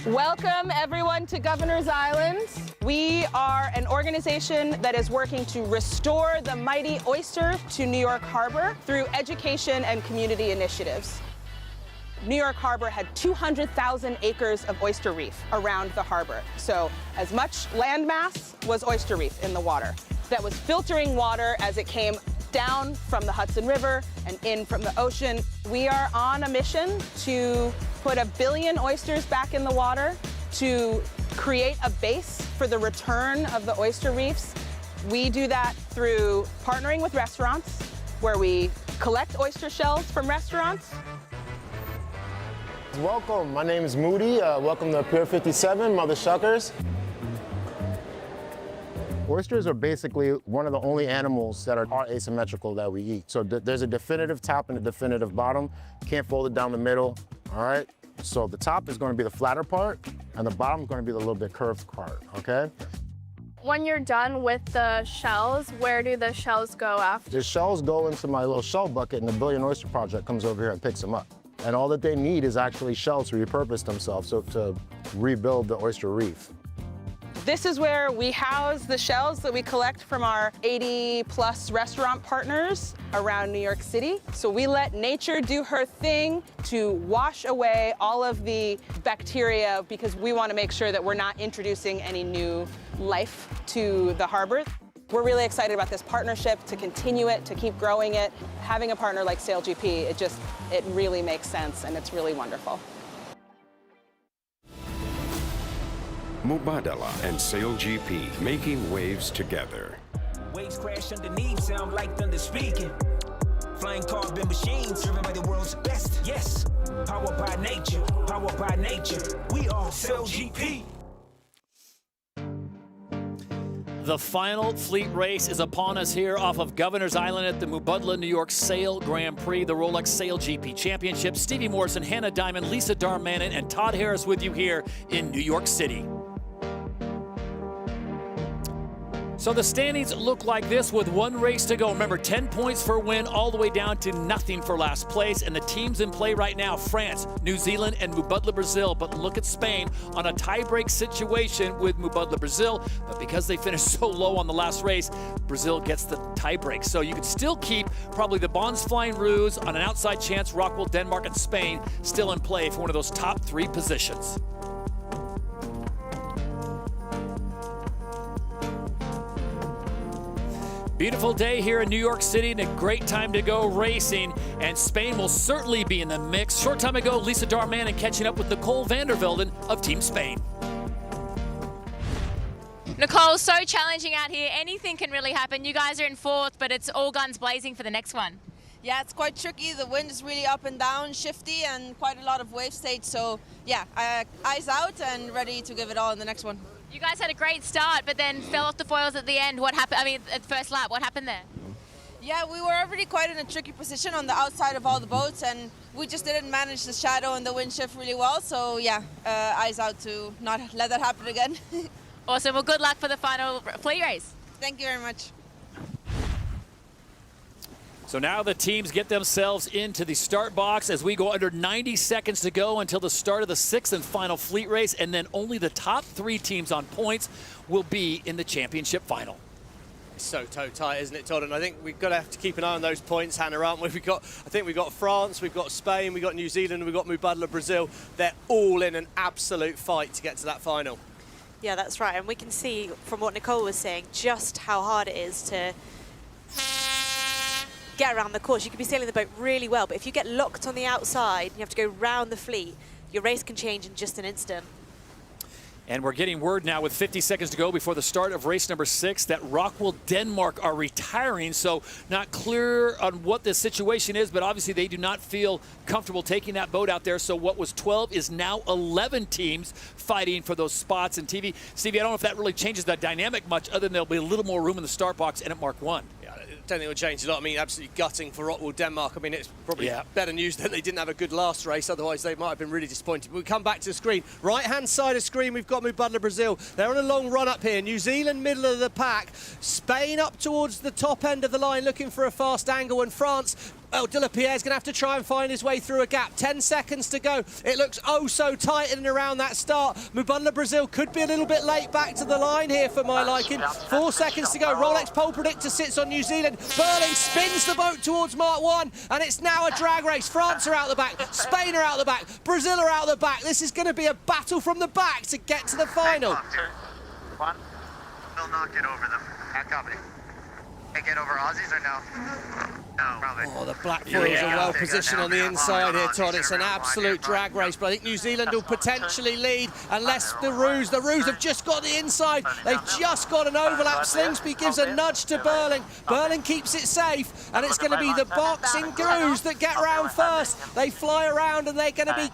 Welcome everyone to Governor's Island. We are an organization that is working to restore the mighty oyster to New York Harbor through education and community initiatives. New York Harbor had 200,000 acres of oyster reef around the harbor. So as much land mass was oyster reef in the water that was filtering water as it came down from the Hudson River and in from the ocean. We are on a mission to put 1 billion oysters back in the water to create a base for the return of the oyster reefs. We do that through partnering with restaurants, where we collect oyster shells from restaurants. Welcome, my name is Moody. Welcome to Pier 57, Mother Shuckers. Oysters are basically one of the only animals that are asymmetrical that we eat. So there's a definitive top and a definitive bottom. Can't fold it down the middle, all right? So the top is going to be the flatter part, and the bottom is going to be the little bit curved part, okay? When you're done with the shells, where do the shells go after? The shells go into my little shell bucket, and the Billion Oyster Project comes over here and picks them up. And all that they need is actually shells to repurpose themselves, so to rebuild the oyster reef. This is where we house the shells that we collect from our 80+ restaurant partners around New York City. So we let nature do her thing to wash away all of the bacteria, because we want to make sure that we're not introducing any new life to the harbor. We're really excited about this partnership, to continue it, to keep growing it. Having a partner like SailGP, it really makes sense, and it's really wonderful. Mubadala and SailGP, making waves together. Waves crash underneath, sound like thunder speaking. Flying carbon machines, driven by the world's best. Yes, powered by nature, powered by nature. We are SailGP. The final fleet race is upon us here off of Governor's Island at the Mubadala New York Sail Grand Prix, the Rolex SailGP Championship. Stevie Morrison, Hannah Diamond, Lisa Darmanin, and Todd Harris with you here in New York City. So the standings look like this with one race to go. Remember, 10 points for a win, all the way down to nothing for last place. And the teams in play right now, France, New Zealand, and Mubadala Brazil. But look at Spain on a tie-break situation with Mubadala Brazil. But because they finished so low on the last race, Brazil gets the tie-break. So you can still keep probably the Bonds Flying Roos on an outside chance. Rockwell, Denmark, and Spain still in play for one of those top 3 positions. Beautiful day here in New York City and a great time to go racing, and Spain will certainly be in the mix. Short time ago, Lisa Darmanin catching up with Nicole van der Velden of Team Spain. Nicole, so challenging out here. Anything can really happen. You guys are in 4th, but it's all guns blazing for the next one. Yeah, it's quite tricky. The wind is really up and down, shifty, and quite a lot of wave stage. So yeah, eyes out and ready to give it all in the next one. You guys had a great start, but then fell off the foils at the end. What happened? I mean, at the first lap, what happened there? Yeah, we were already quite in a tricky position on the outside of all the boats, and we just didn't manage the shadow and the wind shift really well. So yeah, eyes out to not let that happen again. Awesome. Well, good luck for the final fleet race. Thank you very much. So now the teams get themselves into the start box as we go under 90 seconds to go until the start of the 6th and final fleet race, and then only the top 3 teams on points will be in the championship final. It's so toe tight, isn't it, Todd? And I think we've got to have to keep an eye on those points, Hannah, aren't we? I think we've got France, we've got Spain, we've got New Zealand, we've got Mubadala Brazil. They're all in an absolute fight to get to that final. Yeah, that's right. And we can see from what Nicole was saying just how hard it is to get around the course. You could be sailing the boat really well, but if you get locked on the outside, you have to go round the fleet, your race can change in just an instant. And we're getting word now with 50 seconds to go before the start of race number 6 that Rockwell, Denmark are retiring. So not clear on what the situation is, but obviously they do not feel comfortable taking that boat out there. So what was 12 is now 11 teams fighting for those spots in TV. Stevie, I don't know if that really changes the dynamic much, other than there'll be a little more room in the start box and at Mark 1. I don't think it'll change a lot. I mean, absolutely gutting for Rockwell, Denmark. I mean, it's probably better news that they didn't have a good last race. Otherwise, they might have been really disappointed. But we come back to the screen. Right-hand side of the screen, we've got Mubadala Brazil. They're on a long run up here. New Zealand, middle of the pack. Spain up towards the top end of the line looking for a fast angle, and France, well, De La Pierre's going to have to try and find his way through a gap. 10 seconds to go. It looks oh so tight in and around that start. Mubadala Brazil could be a little bit late back to the line here for my liking. 4 seconds to go. Rolex pole predictor sits on New Zealand. Burling spins the boat towards Mark 1, and it's now a drag race. France are out the back. Spain are out the back. Brazil are out the back. This is going to be a battle from the back to get to the final. 2, 1. Will not get over them. Copy. Can't get over Aussies or no? No, probably. Oh, the black foils are well positioned on the inside here, Todd. It's an absolute drag race, but I think New Zealand will potentially lead unless the Roos have just got the inside. They've just got an overlap. Slingsby gives a nudge to Burling. Burling keeps it safe, and it's going to be the boxing Gurus that get around first. They fly around, and they're going to be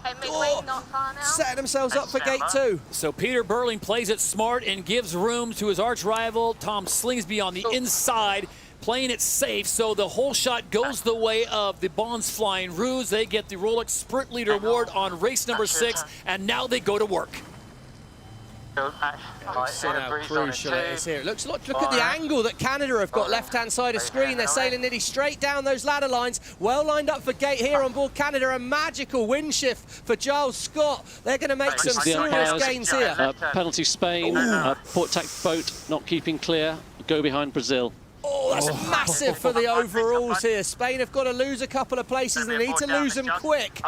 setting themselves up for gate 2. So Peter Burling plays it smart and gives room to his arch rival, Tom Slingsby, on the inside, playing it safe, so the whole shot goes the way of the Bonds Flying Roos. They get the Rolex Sprint Leader Award on race number 6, and now they go to work. See how crucial it is here. It looks look at the angle that Canada have got left-hand side of screen. They're sailing nearly straight down those ladder lines. Well lined up for gate here on board Canada. A magical wind shift for Giles Scott. They're going to make some serious gains here. Penalty Spain. Port tack boat not keeping clear. Go behind Brazil. Oh, that's massive for the overalls here. Spain have got to lose a couple of places, and they need to lose them quick.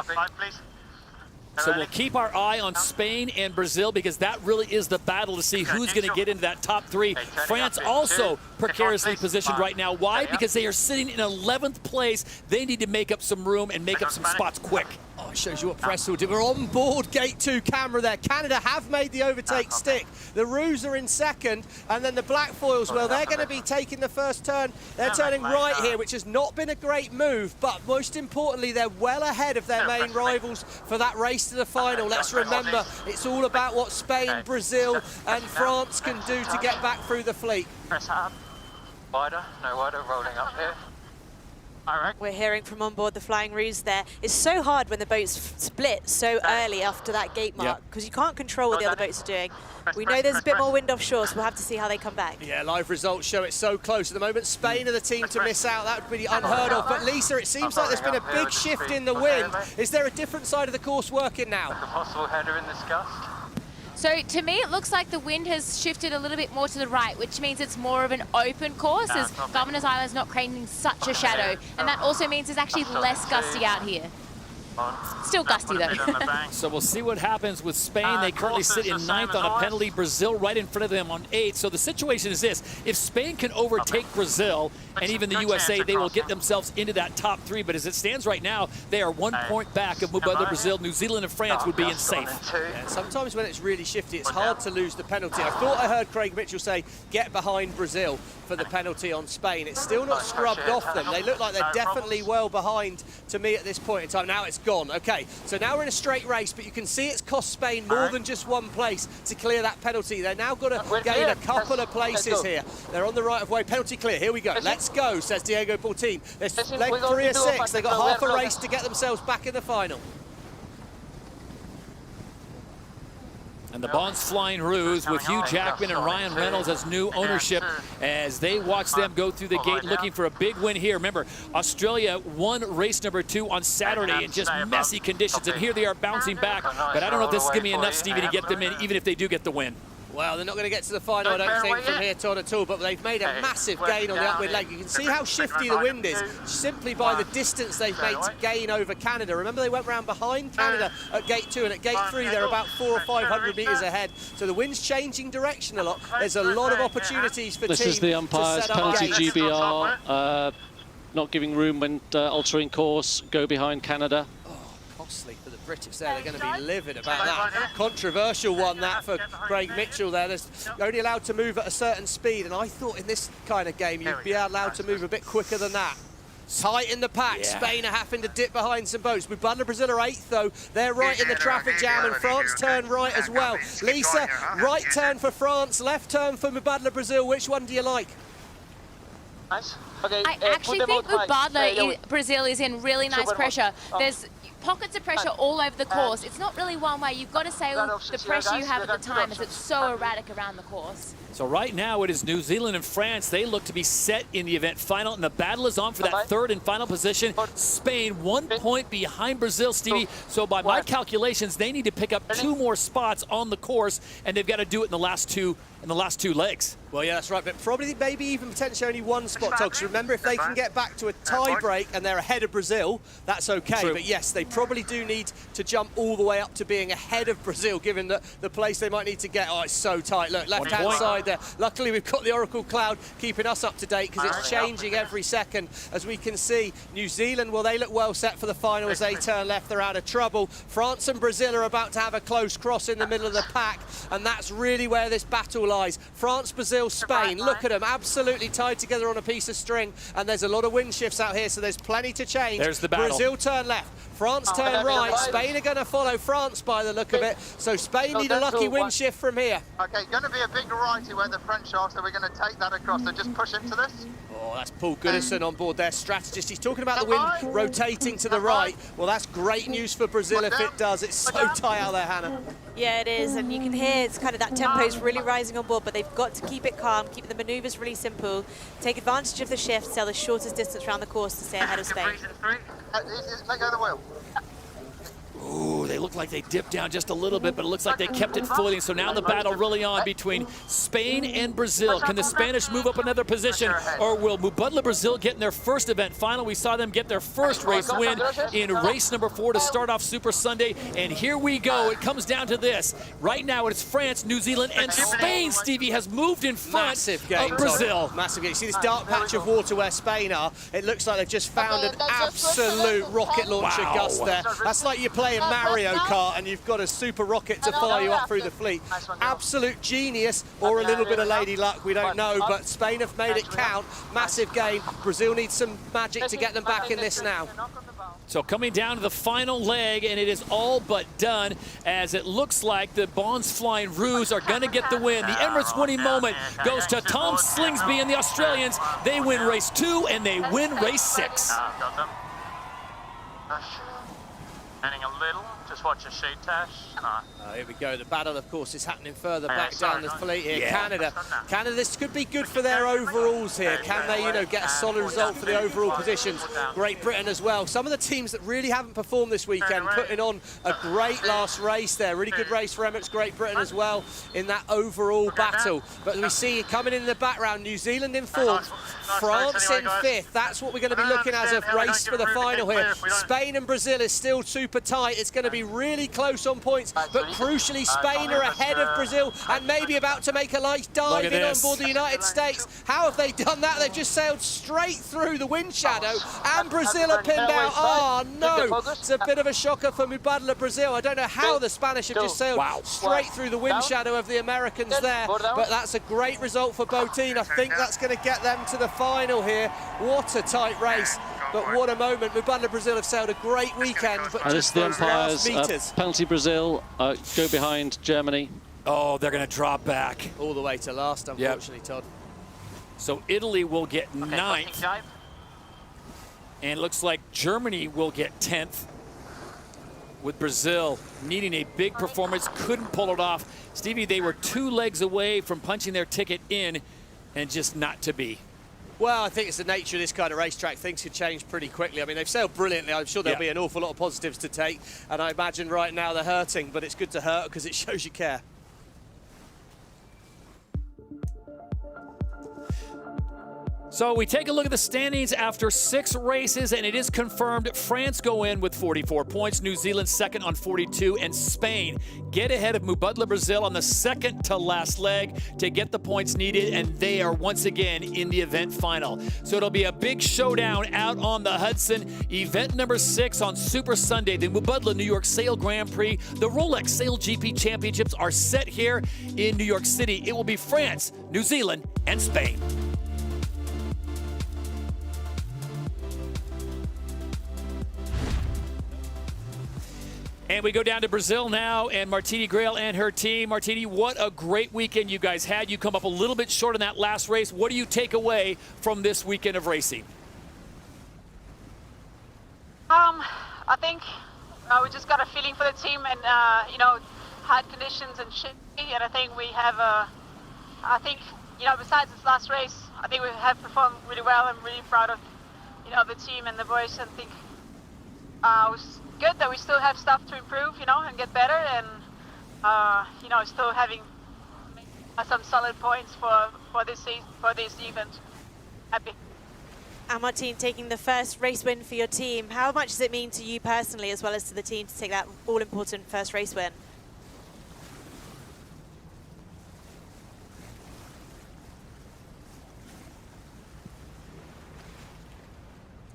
So we'll keep our eye on Spain and Brazil, because that really is the battle to see who's going to get into that top 3. France also precariously positioned right now. Why? Because they are sitting in 11th place. They need to make up some room and make up some spots quick. Oh, it shows you what press will do. We're on board gate 2 camera there. Canada have made the overtake stick. The Roos are in second, and then the black foils, well, they're going to be taking the first turn. They're turning right here, which has not been a great move, but most importantly, they're well ahead of their main rivals for that race to the final. Let's remember, it's all about what Spain, Brazil, and France can do to get back through the fleet. Press hard. Wider, no wider, rolling up here. We're hearing from on board the Flying Roos there. It's so hard when the boats split so early after that gate mark, because you can't control what the other boats are doing. We know there's a bit more wind offshore, so we'll have to see how they come back. Yeah, live results show it's so close at the moment. Spain are the team to miss out. That would be unheard of. But Lisa, it seems like there's been a big shift in the wind. Is there a different side of the course working now? A possible header in this gust. So to me, it looks like the wind has shifted a little bit more to the right, which means it's more of an open course, as Governor's Island is not creating such a shadow. And that also means it's actually less gusty out here. Still gusty though. So we'll see what happens with Spain. They currently sit in 9th on a penalty. Brazil right in front of them on 8th. So the situation is this: if Spain can overtake Brazil and even the USA, they will get themselves into that top 3. But as it stands right now, they are 1 point back of Mubadala Brazil. New Zealand and France would be in safe. Yeah, sometimes when it's really shifty, it's hard to lose the penalty. I thought I heard Craig Mitchell say, get behind Brazil for the penalty on Spain. It's still not scrubbed off them. They look like they're definitely well behind to me at this point in time. Now it's gone. Okay, so now we're in a straight race, but you can see it's cost Spain more than just one place to clear that penalty. They're now got to gain a couple of places here. They're on the right of way. Penalty clear. Here we go. Let's go, says Diego Portin. There's leg 3 of 6. They've got half a race to get themselves back in the final. And the Bonds Flying Roos with Hugh Jackman and Ryan Reynolds as new ownership, as they watch them go through the gate looking for a big win here. Remember, Australia won race number 2 on Saturday in just messy conditions, and here they are bouncing back. But I don't know if this is going to be enough, Stevie, to get them in, even if they do get the win. Well, they're not going to get to the final, I don't think, from here, Todd, at all, but they've made a massive gain on the upwind leg. You can see how shifty the wind is, simply by the distance they've made to gain over Canada. Remember, they went round behind Canada at gate 2, and at gate 3, they're about 400 or 500 metres ahead. So the wind's changing direction a lot. There's a lot of opportunities for teams to set up. This is the umpire's penalty GBR, not giving room when altering course, go behind Canada. Costly for the British there. They're going to be livid about that. Controversial one, that, for Craig Mitchell there. You're only allowed to move at a certain speed, and I thought in this kind of game you'd be allowed to move a bit quicker than that. Tight in the pack. Yeah. Spain are having to dip behind some boats. Mubadala Brazil are 8th though. They're right in the traffic jam, and France turn right as well. Lisa, right turn for France, left turn for Mubadala Brazil. Which one do you like? Nice. Okay, I actually think Mubadala Brazil is in really nice pressure. There's pockets of pressure all over the course. It's not really one way. You've got to sail the pressure you have at the time, as it's so erratic around the course. So right now it is New Zealand and France. They look to be set in the event final, and the battle is on for that third and final position. Spain 1 point behind Brazil, Stevie. So by my calculations, they need to pick up 2 more spots on the course, and they've got to do it in the last two legs. Well, yeah, that's right, but probably maybe even potentially only 1 spot, Todd. Because remember, if they can get back to a tie break and they're ahead of Brazil, that's okay. True. But yes, they probably do need to jump all the way up to being ahead of Brazil, given the place they might need to get. Oh, it's so tight. Look, left-hand side there. Luckily, we've got the Oracle Cloud keeping us up to date because it's changing every second. As we can see, New Zealand, well, they look well set for the final as they turn left. They're out of trouble. France and Brazil are about to have a close cross in the middle of the pack, and that's really where this battle lies. France, Brazil, Spain. Look at them, absolutely tied together on a piece of string, and there's a lot of wind shifts out here, so there's plenty to change. There's the battle. Brazil turn left, France turn right. Spain are going to follow France by the look of it, so Spain need a lucky wind shift from here. Okay, going to be a big righty where the French are, so we're going to take that across. So just push into this. Oh, that's Paul Goodison on board, their strategist. He's talking about the wind rotating to the right. Well, that's great news for Brazil if it does. It's so tight out there, Hannah. Yeah, it is, and you can hear it's kind of that tempo is really rising on board, but they've got to keep it calm, keep the manoeuvres really simple, take advantage of the shift, sail the shortest distance around the course to stay ahead of Spain. Let go of the wheel. Ooh, they look like they dipped down just a little bit, but it looks like they kept it foiling. So now the battle really on between Spain and Brazil. Can the Spanish move up another position, or will Mubadala Brazil get in their first event final? We saw them get their first race win in race number 4 to start off Super Sunday. And here we go. It comes down to this. Right now it's France, New Zealand, and Spain, Stevie, has moved in front of Brazil. Massive game. You see this dark patch of water where Spain are? It looks like they've just found an absolute rocket launcher gust there. That's like you're playing Mario Kart and you've got a super rocket to follow you up through the fleet. Absolute genius, or a little bit of lady luck, we don't know, but Spain have made it count. Massive game. Brazil needs some magic to get them back in this now. So coming down to the final leg, and it is all but done, as it looks like the Bonds Flying Roos are going to get the win. The Emirates winning moment goes to Tom Slingsby and the Australians. They win race 2 and they win race 6. Turning a little, just watch your sheet, Tash. Here we go. The battle, of course, is happening further back down the fleet here. Canada, this could be good for their overalls here. Can they, get a solid result for the overall positions? Great Britain as well. Some of the teams that really haven't performed this weekend, putting on a great last race there. Really good race for Emirates, Great Britain as well in that overall battle. But we see coming in the background, New Zealand in 4th, France in 5th. That's what we're going to be looking as a race for the final here. Spain and Brazil is still super tight. It's going to be really close on points, but crucially, Spain are ahead of Brazil and maybe about to make a nice dive in on board the United States. How have they done that? They've just sailed straight through the wind shadow, and Brazil are pinned out. Oh, no. It's a bit of a shocker for Mubadala Brazil. I don't know how the Spanish have just sailed straight through the wind shadow of the Americans there, but that's a great result for both teams. I think that's going to get them to the final here. What a tight race. But what a moment. Mubadala Brazil have sailed a great weekend, but and just the those last umpires, meters. penalty Brazil, go behind Germany. Oh, they're going to drop back. All the way to last, unfortunately, Todd. So Italy will get 9th. And it looks like Germany will get 10th. With Brazil needing a big performance, couldn't pull it off. Stevie, they were 2 legs away from punching their ticket in, and just not to be. Well, I think it's the nature of this kind of racetrack. Things could change pretty quickly. I mean, they've sailed brilliantly. I'm sure there'll be an awful lot of positives to take. And I imagine right now they're hurting, but it's good to hurt because it shows you care. So we take a look at the standings after 6 races, and it is confirmed France go in with 44 points, New Zealand second on 42, and Spain get ahead of Mubadala Brazil on the second to last leg to get the points needed, and they are once again in the event final. So it'll be a big showdown out on the Hudson. Event number 6 on Super Sunday, the Mubadala New York Sail Grand Prix. The Rolex SailGP Championships are set here in New York City. It will be France, New Zealand, and Spain. And we go down to Brazil now, and Martini Grail and her team. Martini, what a great weekend you guys had. You come up a little bit short in that last race. What do you take away from this weekend of racing? I think we just got a feeling for the team, and hard conditions and shit. And I think we have I think, you know, besides this last race, I think we have performed really well. I'm really proud of, you know, the team and the boys, and think it was good that we still have stuff to improve, you know, and get better, and you know, still having some solid points for this event. Happy. And Martine, taking the first race win for your team, how much does it mean to you personally as well as to the team to take that all-important first race win?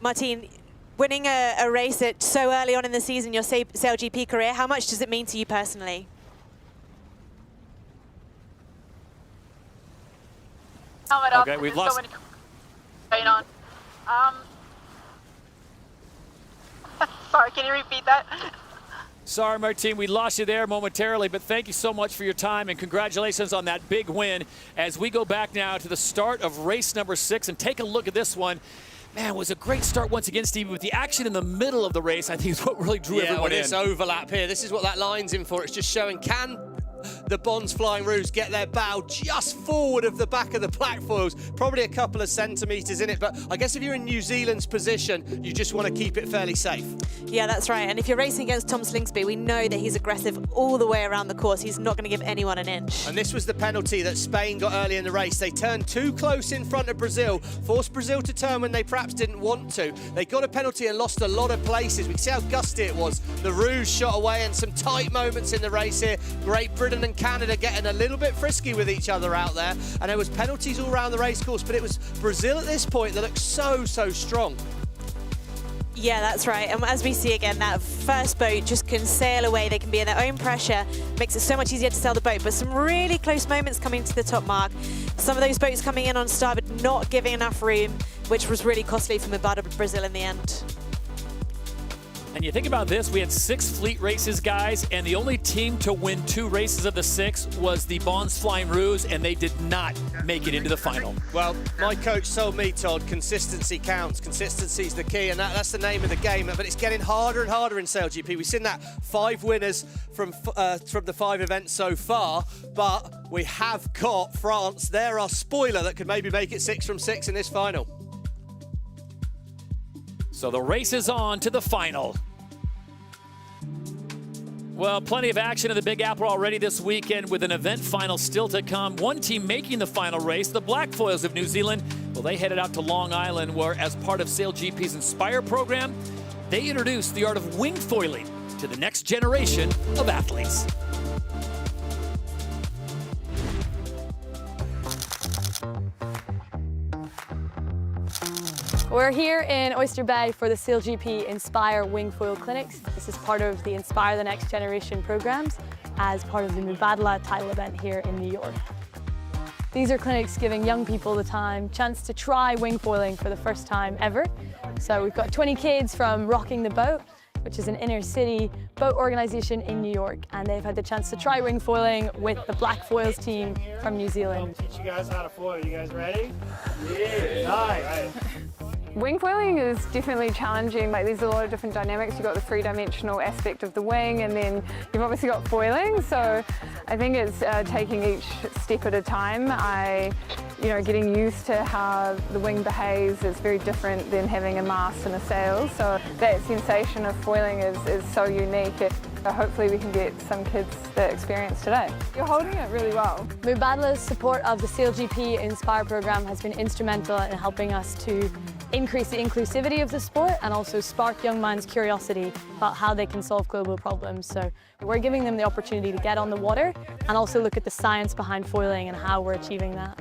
Martine, winning a race at so early on in the season, your SailGP career, how much does it mean to you personally? Okay, we've lost. So many going on. Sorry, can you repeat that? Sorry, Martine, we lost you there momentarily, but thank you so much for your time and congratulations on that big win. As we go back now to the start of race number 6 and take a look at this one. Man, it was a great start once again, Stevie, with the action in the middle of the race. I think is what really drew everyone in. This overlap here, this is what that line's in for. It's just showing, can the Bonds Flying Roos get their bow just forward of the back of the Blackfoils? Probably a couple of centimetres in it, but I guess if you're in New Zealand's position, you just want to keep it fairly safe. Yeah, that's right. And if you're racing against Tom Slingsby, we know that he's aggressive all the way around the course. He's not going to give anyone an inch. And this was the penalty that Spain got early in the race. They turned too close in front of Brazil, forced Brazil to turn when they perhaps didn't want to. They got a penalty and lost a lot of places. We can see how gusty it was. The Roos shot away and some tight moments in the race here. Great Britain and Canada getting a little bit frisky with each other out there. And there was penalties all around the race course, but it was Brazil at this point that looked so strong. Yeah, that's right. And as we see again, that first boat just can sail away. They can be in their own pressure. Makes it so much easier to sail the boat. But some really close moments coming to the top mark. Some of those boats coming in on starboard, not giving enough room, which was really costly for Mubadala Brazil in the end. And you think about this, we had 6 fleet races, guys, and the only team to win 2 races of the 6 was the Bonds Flying Roos, and they did not make it into the final. Well, my coach told me, Todd, consistency counts. Consistency's the key, and that's the name of the game. But it's getting harder and harder in SailGP. We've seen that 5 winners from the 5 events so far, but we have got France. They're our spoiler that could maybe make it 6 from 6 in this final. So the race is on to the final. Well, plenty of action in the Big Apple already this weekend with an event final still to come. One team making the final race, the Blackfoils of New Zealand. Well, they headed out to Long Island where, as part of SailGP's Inspire program, they introduced the art of wing foiling to the next generation of athletes. We're here in Oyster Bay for the SailGP Inspire Wingfoil Clinics. This is part of the Inspire the Next Generation programs as part of the Mubadala title event here in New York. These are clinics giving young people the chance to try wingfoiling for the first time ever. So we've got 20 kids from Rocking the Boat, which is an inner city boat organization in New York, and they've had the chance to try wingfoiling with the Blackfoils team from New Zealand. Teach you guys how to foil. You guys ready? Yeah. Nice. Wingfoiling is definitely challenging. Like, there's a lot of different dynamics. You've got the three-dimensional aspect of the wing, and then you've obviously got foiling. So I think it's taking each step at a time. Getting used to how the wing behaves is very different than having a mast and a sail. So that sensation of foiling is so unique. Hopefully we can get some kids that experience today. You're holding it really well. Mubadala's support of the SailGP Inspire program has been instrumental in helping us to increase the inclusivity of the sport and also spark young minds' curiosity about how they can solve global problems. So we're giving them the opportunity to get on the water and also look at the science behind foiling and how we're achieving that.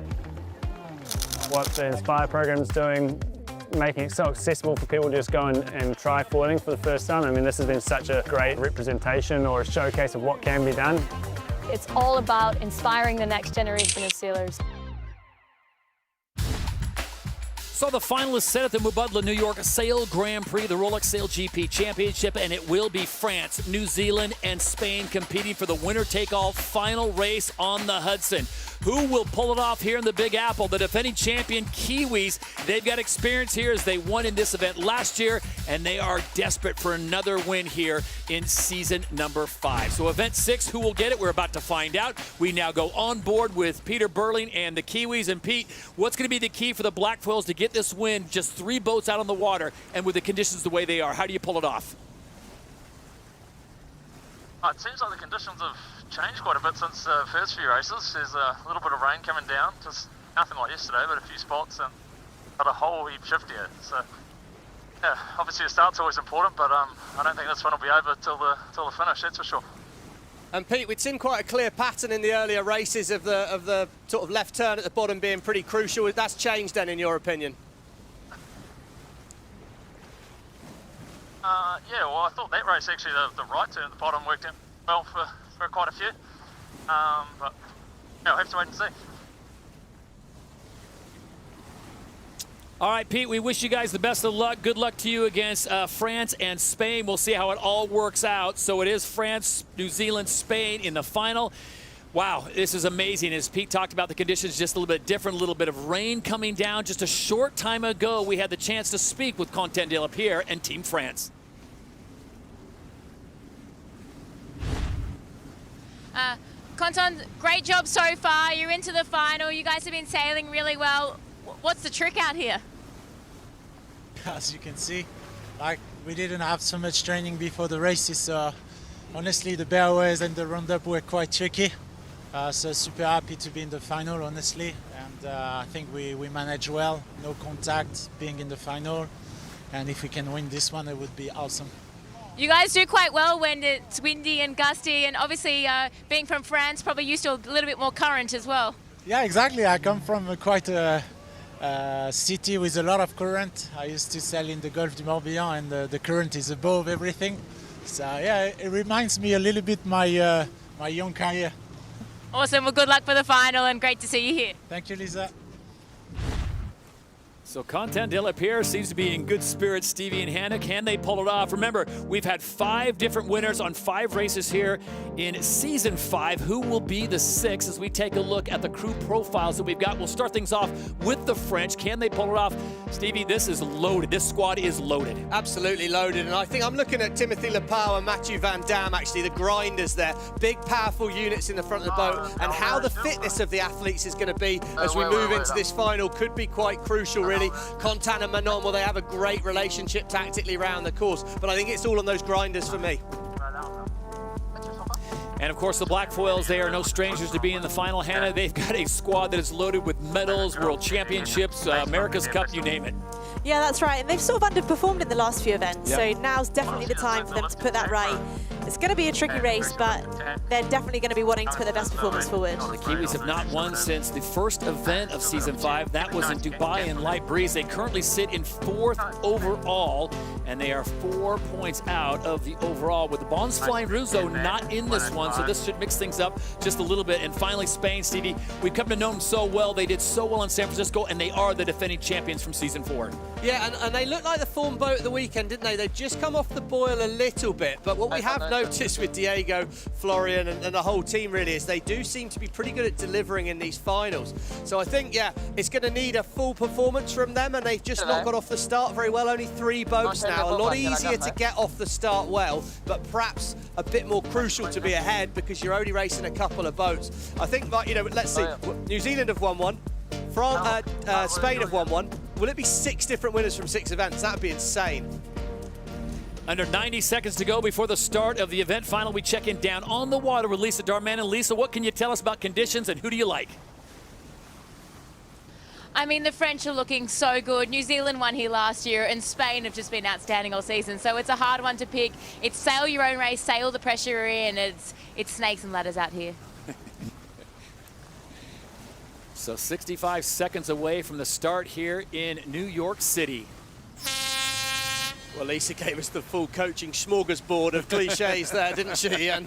What the Inspire program is doing, making it so accessible for people to just go and try foiling for the first time. I mean, this has been such a great representation or a showcase of what can be done. It's all about inspiring the next generation of sailors. saw the finalists set at the Mubadala, New York Sail Grand Prix, the Rolex SailGP Championship, and it will be France, New Zealand, and Spain competing for the winner-take-all final race on the Hudson. Who will pull it off here in the Big Apple? The defending champion Kiwis. They've got experience here as they won in this event last year, and they are desperate for another win here in season number 5. So event 6, who will get it? We're about to find out. We now go on board with Peter Burling and the Kiwis. And Pete, what's going to be the key for the Blackfoils to get this win? Just 3 boats out on the water, and with the conditions the way they are, how do you pull it off? It seems like the conditions have changed quite a bit since the first few races. There's a little bit of rain coming down, just nothing like yesterday, but a few spots, and got a whole heap shiftier. So, yeah, obviously the start's always important, but I don't think this one will be over till the finish, that's for sure. And Pete, we'd seen quite a clear pattern in the earlier races of the sort of left turn at the bottom being pretty crucial. That's changed then, in your opinion? Yeah, well, I thought that race actually, the right turn at the bottom worked out well for quite a few. But yeah, we'll have to wait and see. All right, Pete, we wish you guys the best of luck. Good luck to you against France and Spain. We'll see how it all works out. So it is France, New Zealand, Spain in the final. Wow, this is amazing. As Pete talked about, the conditions just a little bit different, a little bit of rain coming down. Just a short time ago, we had the chance to speak with Quentin Delapierre and Team France. Quentin, great job so far. You're into the final. You guys have been sailing really well. What's the trick out here? As you can see, like, we didn't have so much training before the races, so honestly the bareways and the roundup were quite tricky. So super happy to be in the final, honestly, and I think we managed well, no contact, being in the final, and if we can win this one, it would be awesome. You guys do quite well when it's windy and gusty, and obviously being from France, probably used to a little bit more current as well. Yeah, exactly. I come from quite a city with a lot of current. I used to sail in the Gulf du Morbihan, and the current is above everything. So yeah, it reminds me a little bit my my young career. Awesome. Well, good luck for the final, and great to see you here. Thank you, Lisa. So Quentin Delapierre seems to be in good spirits. Stevie and Hannah, can they pull it off? Remember, we've had 5 different winners on 5 races here in season 5. Who will be the 6th as we take a look at the crew profiles that we've got? We'll start things off with the French. Can they pull it off? Stevie, this is loaded. This squad is loaded. Absolutely loaded. And I think I'm looking at Timothy Lepau and Mathieu Van Dam, actually, the grinders there. Big, powerful units in the front of the boat. And how the fitness of the athletes is going to be as we move into this final could be quite crucial, really. Quentin and Manon, well, they have a great relationship tactically around the course, but I think it's all on those grinders for me. And of course, the Blackfoils, they are no strangers to being in the final. Hannah, they've got a squad that is loaded with medals, World Championships, America's Cup, you name it. Yeah, that's right. And they've sort of underperformed in the last few events, so now's definitely the time for them to put that right. It's going to be a tricky race, but they're definitely going to be wanting to put their best performance forward. The Kiwis have not won since the first event of Season 5. That was in Dubai in Light Breeze. They currently sit in 4th overall, and they are 4 points out of the overall. With the Bons Flying Rouge, though, not in this one, so this should mix things up just a little bit. And finally, Spain, Stevie, we've come to know them so well. They did so well in San Francisco, and they are the defending champions from Season 4. Yeah, and they looked like the form boat at the weekend, didn't they? They've just come off the boil a little bit, but what we have noticed with Diego, Florian, and the whole team really is they do seem to be pretty good at delivering in these finals. So I think, yeah, it's going to need a full performance from them, and they've just not got off the start very well. Only 3 boats now. A lot easier to get off the start well, but perhaps a bit more crucial to be ahead because you're only racing a couple of boats. I think, you know, let's see. New Zealand have won 1. Spain have won 1. Will it be 6 different winners from 6 events? That would be insane. Under 90 seconds to go before the start of the event final, we check in down on the water with Lisa Darman. And Lisa, what can you tell us about conditions and who do you like? I mean, the French are looking so good. New Zealand won here last year, and Spain have just been outstanding all season. So it's a hard one to pick. It's sail your own race, sail the pressure you're in. It's snakes and ladders out here. So 65 seconds away from the start here in New York City. Well, Lisa gave us the full coaching smorgasbord of cliches there, didn't she? And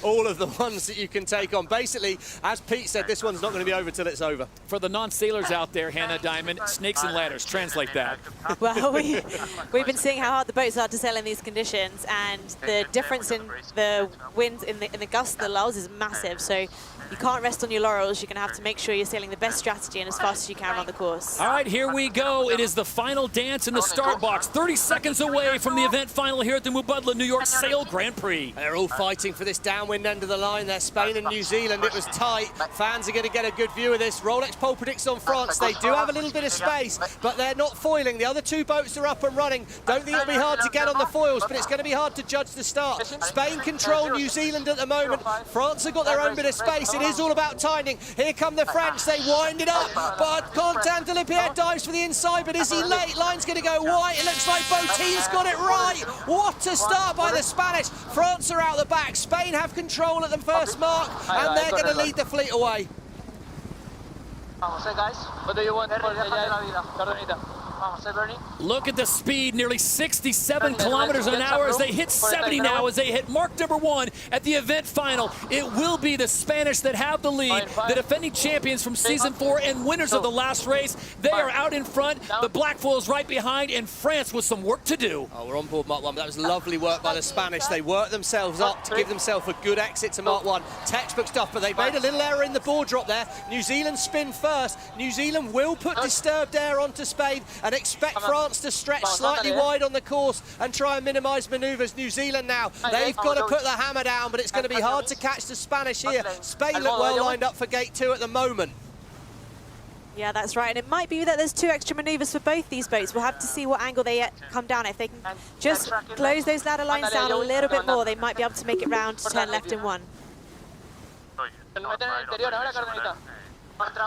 all of the ones that you can take on. Basically, as Pete said, this one's not going to be over till it's over. For the non-sailors out there, Hannah Diamond, snakes and ladders, translate that. Well, we've been seeing how hard the boats are to sail in these conditions, and the difference in the winds, in the gusts, the lulls is massive. So you can't rest on your laurels. You're going to have to make sure you're sailing the best strategy and as fast as you can on the course. All right, here we go. It is the final dance in the start box. 30 seconds away from the event final here at the Mubadala New York Sail Grand Prix. They're all fighting for this downwind end of the line there. Spain and New Zealand, it was tight. Fans are going to get a good view of this. Rolex pole predicts on France. They do have a little bit of space, but they're not foiling. The other two boats are up and running. Don't think it'll be hard to get on the foils, but it's going to be hard to judge the start. Spain control New Zealand at the moment. France have got their own bit of space. It is all about timing. Here come the French. They wind it up, but Quentin de Lapierre dives for the inside, but is he late? Line's going to go wide. It looks like both teams got it right. What a start by the Spanish. France are out the back. Spain have control at the first mark, and they're going to lead the fleet away. Vamos, guys. What do you want for the Look at the speed, nearly 67 kilometers an hour as they hit 70 now, as they hit mark number 1 at the event final. It will be the Spanish that have the lead, the defending champions from season 4 and winners of the last race. They are out in front, the black foils right behind, and France with some work to do. Oh, we're on board Mark 1. That was lovely work by the Spanish. They worked themselves up to give themselves a good exit to Mark 1. Textbook stuff, but they made a little error in the ball drop there. New Zealand spin first. New Zealand will put disturbed air onto Spain and expect France to stretch slightly wide on the course and try and minimise manoeuvres. New Zealand now, they've got to put the hammer down, but it's going to be hard to catch the Spanish here. Spain look well lined up for gate 2 at the moment. Yeah, that's right, and it might be that there's 2 extra manoeuvres for both these boats. We'll have to see what angle they come down. If they can just close those ladder lines down a little bit more, they might be able to make it round to turn left in 1.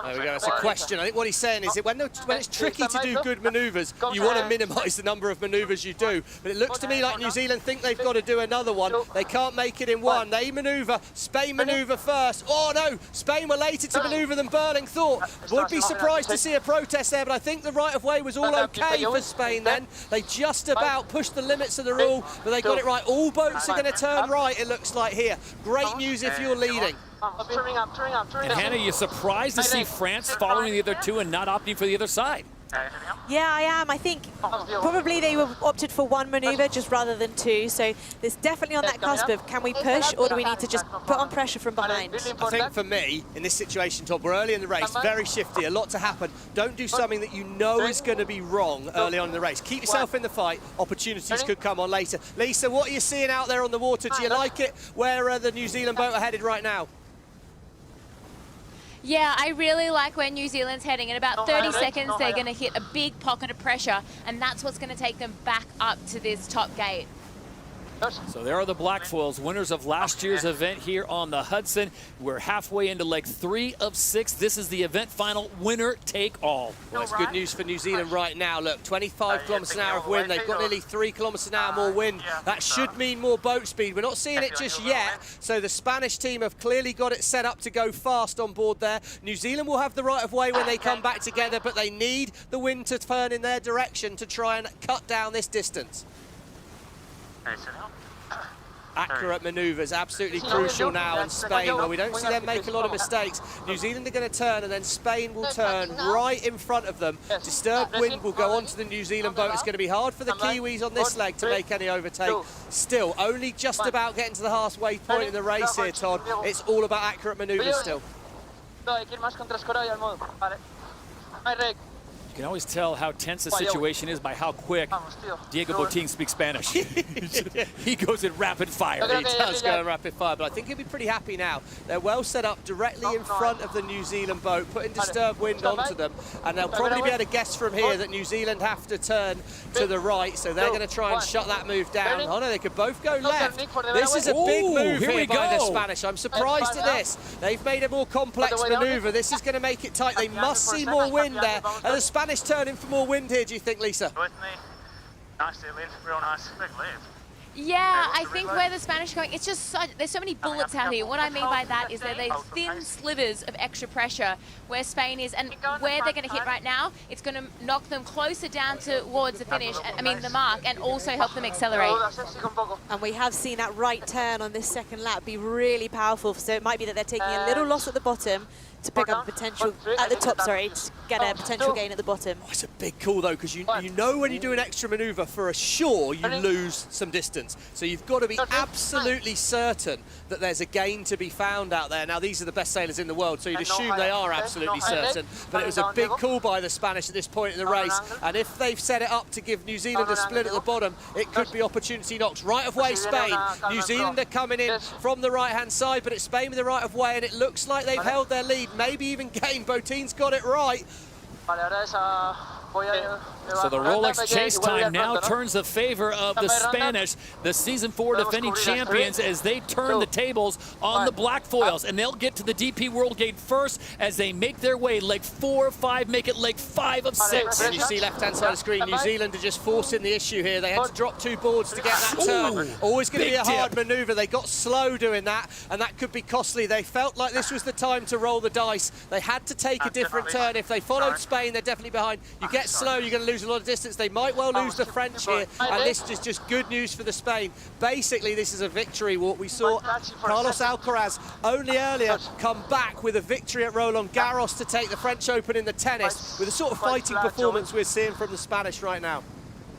There we go, it's a question. I think what he's saying is that when it's tricky to do good manoeuvres, you want to minimise the number of manoeuvres you do. But it looks to me like New Zealand think they've got to do another one. They can't make it in 1. They manoeuvre. Spain manoeuvre first. Oh no, Spain were later to manoeuvre than Burling thought. Would be surprised to see a protest there, but I think the right of way was all okay for Spain then. They just about pushed the limits of the rule, but they got it right. All boats are going to turn right, it looks like here. Great news if you're leading. And Hannah, you're surprised to see France following the other two and not opting for the other side. Yeah, I am. I think probably they were opted for 1 manoeuvre just rather than 2. So there's definitely on that cusp of can we push or do we need to just put on pressure from behind? I think for me, in this situation, Tom, we're early in the race, very shifty, a lot to happen. Don't do something that you know is going to be wrong early on in the race. Keep yourself in the fight. Opportunities could come on later. Lisa, what are you seeing out there on the water? Do you like it where the New Zealand boat are headed right now? Yeah, I really like where New Zealand's heading. In about 30 seconds, they're going to hit a big pocket of pressure, and that's what's going to take them back up to this top gate. So there are the black foils, winners of last year's event here on the Hudson. We're halfway into leg 3 of 6. This is the event final, winner take all. Well, it's good news for New Zealand right now. Look, 25 kilometres an hour of wind. They've got nearly 3 kilometres an hour more wind. That should mean more boat speed. We're not seeing it just yet. So the Spanish team have clearly got it set up to go fast on board there. New Zealand will have the right of way when they come back together, but they need the wind to turn in their direction to try and cut down this distance. Accurate manoeuvres, absolutely crucial now in Spain, where we don't see them make a lot of mistakes. New Zealand are going to turn, and then Spain will turn right in front of them. Disturbed wind will go onto the New Zealand boat. It's going to be hard for the Kiwis on this leg to make any overtake. Still, only just about getting to the halfway point in the race here, Todd. It's all about accurate manoeuvres still. You can always tell how tense the situation is by how quick Diego Botín speaks Spanish. He goes in rapid fire. He does go in rapid fire, but I think he'll be pretty happy now. They're well set up directly in front of the New Zealand boat, putting disturbed wind onto them, and they'll probably be able to guess from here that New Zealand have to turn to the right, so they're going to try and shut that move down. Oh no, they could both go left. This is a big move here by the Spanish. I'm surprised at this. They've made a more complex manoeuvre. This is going to make it tight. They must see more wind there. And the Spanish turning for more wind here, do you think, Lisa? With me. Nice lead, real nice. Big lead. Yeah, I think where the Spanish are going, it's just there's so many bullets out here. What I mean by that is that there's thin slivers of extra pressure where Spain is, and where they're going to hit right now, it's going to knock them closer down towards the finish, the mark, and also help them accelerate. And we have seen that right turn on this second lap be really powerful, so it might be that they're taking a little loss at the bottom to pick up a potential, at the top, sorry, to get a potential gain at the bottom. Oh, it's a big call though, because you know when you do an extra manoeuvre, for sure you lose some distance. So you've got to be absolutely certain that there's a gain to be found out there. Now, these are the best sailors in the world, so you'd assume they are absolutely certain. But it was a big call by the Spanish at this point in the race. And if they've set it up to give New Zealand a split at the bottom, it could be opportunity knocks. Right of way, Spain. New Zealand are coming in from the right-hand side, but it's Spain with the right of way, and it looks like they've held their lead. Maybe even gained. Botin's got it right. So the Rolex chase time now turns in favor of the Spanish, the Season 4 defending champions, as they turn the tables on the black foils. And they'll get to the DP World Gate first as they make their way. Leg 4 of 5, make it leg 5 of 6. And you see left-hand side of the screen, New Zealand are just forcing the issue here. They had to drop 2 boards to get that turn. Always going to be a hard manoeuvre. They got slow doing that, and that could be costly. They felt like this was the time to roll the dice. They had to take a different turn. If they followed Spain, they're definitely behind. You get slow, you're going to lose a lot of distance. They might well lose the French here, and this is just good news for the Spain. Basically, this is a victory walk. We saw Carlos Alcaraz only earlier come back with a victory at Roland Garros to take the French Open in the tennis, with the sort of fighting performance we're seeing from the Spanish right now.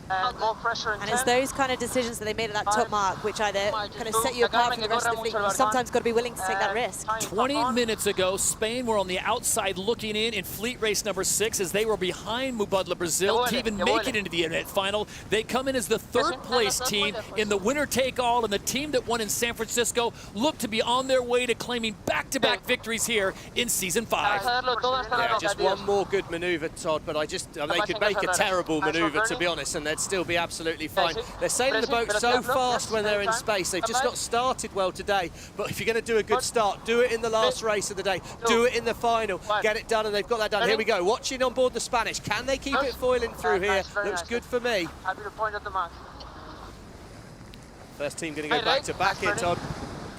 And it's those kind of decisions that they made at that top mark which either kind of set you apart from the rest of the fleet. You've sometimes got to be willing to take that risk. 20 minutes ago, Spain were on the outside looking in fleet race number 6 as they were behind Mubadala, Brazil, to even make it into the internet final. They come in as the 3rd place team in the winner-take-all, and the team that won in San Francisco looked to be on their way to claiming back-to-back victories here in Season 5. Yeah, just one more good manoeuvre, Todd, but they could make a terrible manoeuvre, to be honest, and they'd still be absolutely fine. They're sailing the boat so fast when they're in space. They've just not started well today. But if you're going to do a good start, do it in the last race of the day. Do it in the final. Get it done, and they've got that done. Here we go. Watching on board the Spanish. Can they keep it foiling through here? Looks good for me. First team going to go back to back here, Todd.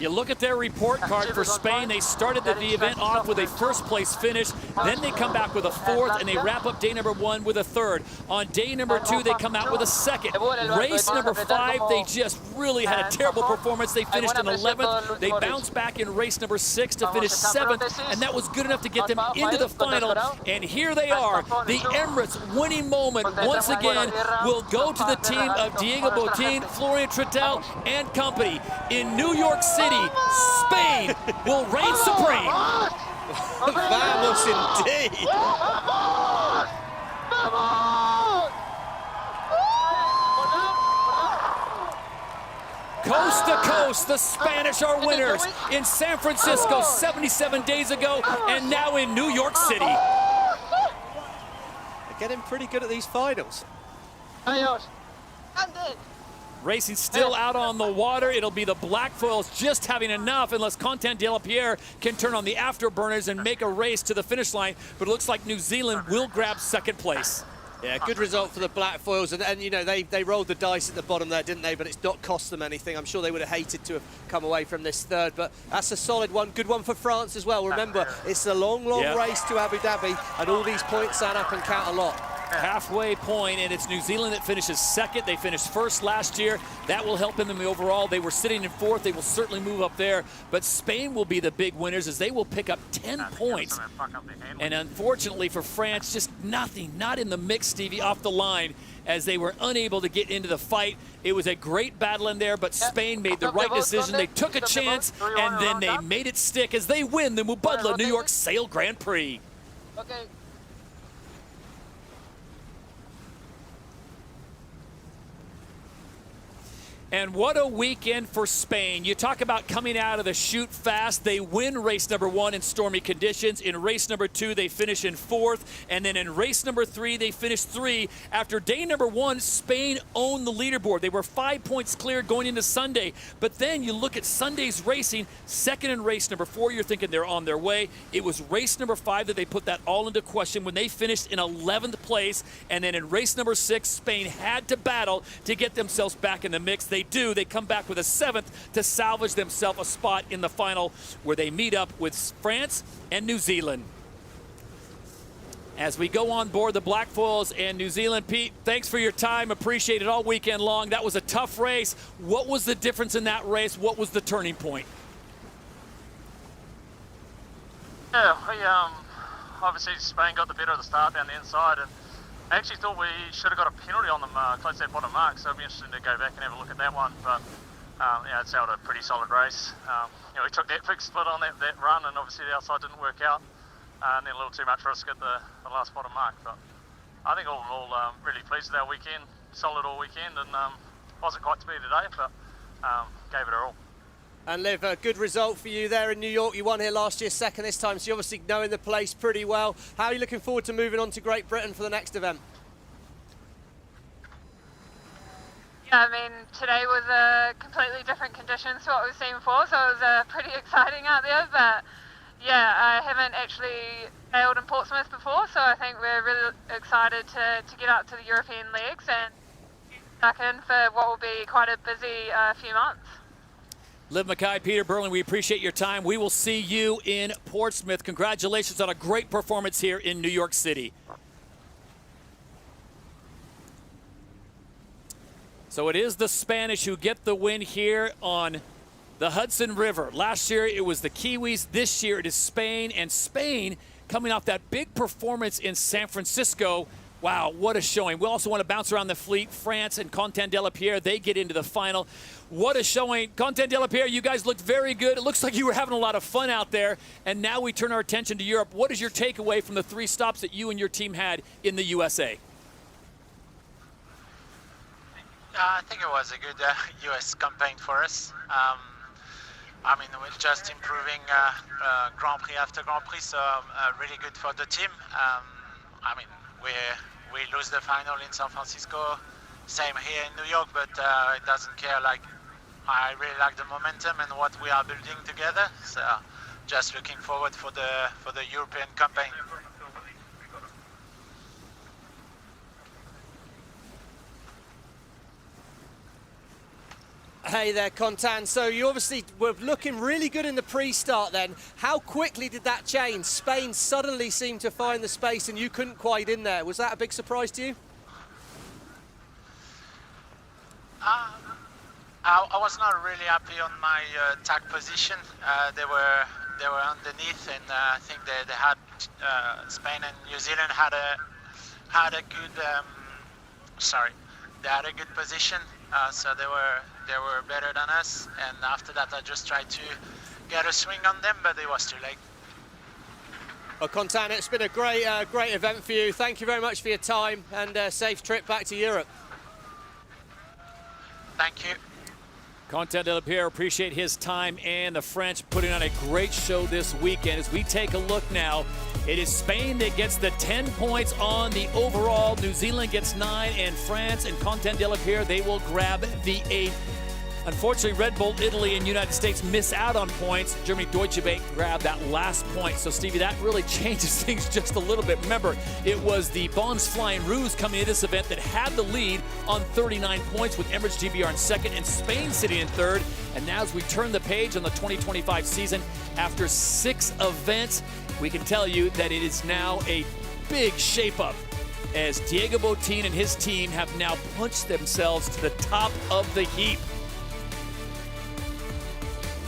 You look at their report card for Spain. They started the event off with a 1st place finish. Then they come back with a 4th, and they wrap up day number 1 with a 3rd. On day number 2, they come out with a 2nd. Race number 5, they just really had a terrible performance. They finished in 11th. They bounced back in race number 6 to finish 7th, and that was good enough to get them into the final. And here they are. The Emirates winning moment once again will go to the team of Diego Botín, Florian Trittel, and company. In New York City, Spain will reign supreme. Vamos indeed. Coast to coast, the Spanish are winners in San Francisco 77 days ago, and now in New York City. They're getting pretty good at these finals. Racing still out on the water. It'll be the black foils just having enough, unless Content de la Pierre can turn on the afterburners and make a race to the finish line. But it looks like New Zealand will grab 2nd place. Yeah, good result for the black foils, and you know, they rolled the dice at the bottom there, didn't they? But it's not cost them anything. I'm sure they would have hated to have come away from this 3rd, but that's a solid one. Good one for France as well. Remember, it's a long race to Abu Dhabi, and all these points add up and count a lot. Halfway point, and it's New Zealand that finishes 2nd. They finished 1st last year. That will help them in the overall. They were sitting in 4th. They will certainly move up there. But Spain will be the big winners as they will pick up 10 points. And unfortunately for France, just nothing, not in the mix, Stevie, off the line, as they were unable to get into the fight. It was a great battle in there, but Spain made the right decision. They took a chance, and then they made it stick as they win the Mubadala New York Sail Grand Prix. And what a weekend for Spain. You talk about coming out of the chute fast. They win race number 1 in stormy conditions. In race number 2, they finish in 4th. And then in race number 3, they finish 3. After day number 1, Spain owned the leaderboard. They were 5 points clear going into Sunday. But then you look at Sunday's racing, 2nd in race number 4, you're thinking they're on their way. It was race number 5 that they put that all into question when they finished in 11th place. And then in race number 6, Spain had to battle to get themselves back in the mix. They they do. They come back with a 7th to salvage themselves a spot in the final where they meet up with France and New Zealand. As we go on board the Black Foils and New Zealand, Pete, thanks for your time. Appreciate it all weekend long. That was a tough race. What was the difference in that race? What was the turning point? Yeah, obviously Spain got the better of the start down the inside, and I actually thought we should have got a penalty on them close to that bottom mark, so it'll be interesting to go back and have a look at that one. But yeah, it's out a pretty solid race. We took that big split on that run, and obviously the outside didn't work out, and then a little too much risk at the last bottom mark. But I think all in all, really pleased with our weekend, solid all weekend, and wasn't quite to be today, but gave it our all. And Liv, a good result for you there in New York. You won here last year, second this time, so you're obviously knowing the place pretty well. How are you looking forward to moving on to Great Britain for the next event? Yeah, I mean, today was completely different conditions to what we've seen before, so it was pretty exciting out there. But yeah, I haven't actually sailed in Portsmouth before, so I think we're really excited to get up to the European legs and stuck in for what will be quite a busy few months. Liv Mackay, Peter Burling, we appreciate your time. We will see you in Portsmouth. Congratulations on a great performance here in New York City. So it is the Spanish who get the win here on the Hudson River. Last year it was the Kiwis. This year it is Spain. And Spain coming off that big performance in San Francisco. Wow, what a showing. We also want to bounce around the fleet. France and Quentin Delapierre, they get into the final. What a showing. Quentin Delapierre, you guys looked very good. It looks like you were having a lot of fun out there. And now we turn our attention to Europe. What is your takeaway from the 3 stops that you and your team had in the USA? I think it was a good US campaign for us. I mean, we're just improving Grand Prix after Grand Prix, so really good for the team. I mean, we lose the final in San Francisco, same here in New York, but it doesn't care. Like, I really like the momentum and what we are building together. So just looking forward for the European campaign. Hey there, Quentin. So you obviously were looking really good in the pre-start then. How quickly did that change? Spain suddenly seemed to find the space and you couldn't quite in there. Was that a big surprise to you? I was not really happy on my tag position. They were underneath, and I think they had Spain and New Zealand had a good they had a good position. So they were better than us, and after that I just tried to get a swing on them, but it was too late. Well, Quentin, it's been a great event for you. Thank you very much for your time, and a safe trip back to Europe. Thank you. Quentin Delapierre, appreciate his time, and the French putting on a great show this weekend. As we take a look now, it is Spain that gets the 10 points on the overall. New Zealand gets 9, and France and Quentin Delapierre, they will grab the 8. Unfortunately, Red Bull Italy and United States miss out on points. Germany Deutsche Bank grabbed that last point. So, Stevie, that really changes things just a little bit. Remember, it was the Bonds Flying Roos coming into this event that had the lead on 39 points with Emirates GBR in second and Spain sitting in third. And now as we turn the page on the 2025 season, after 6 events, we can tell you that it is now a big shape-up as Diego Botín and his team have now punched themselves to the top of the heap.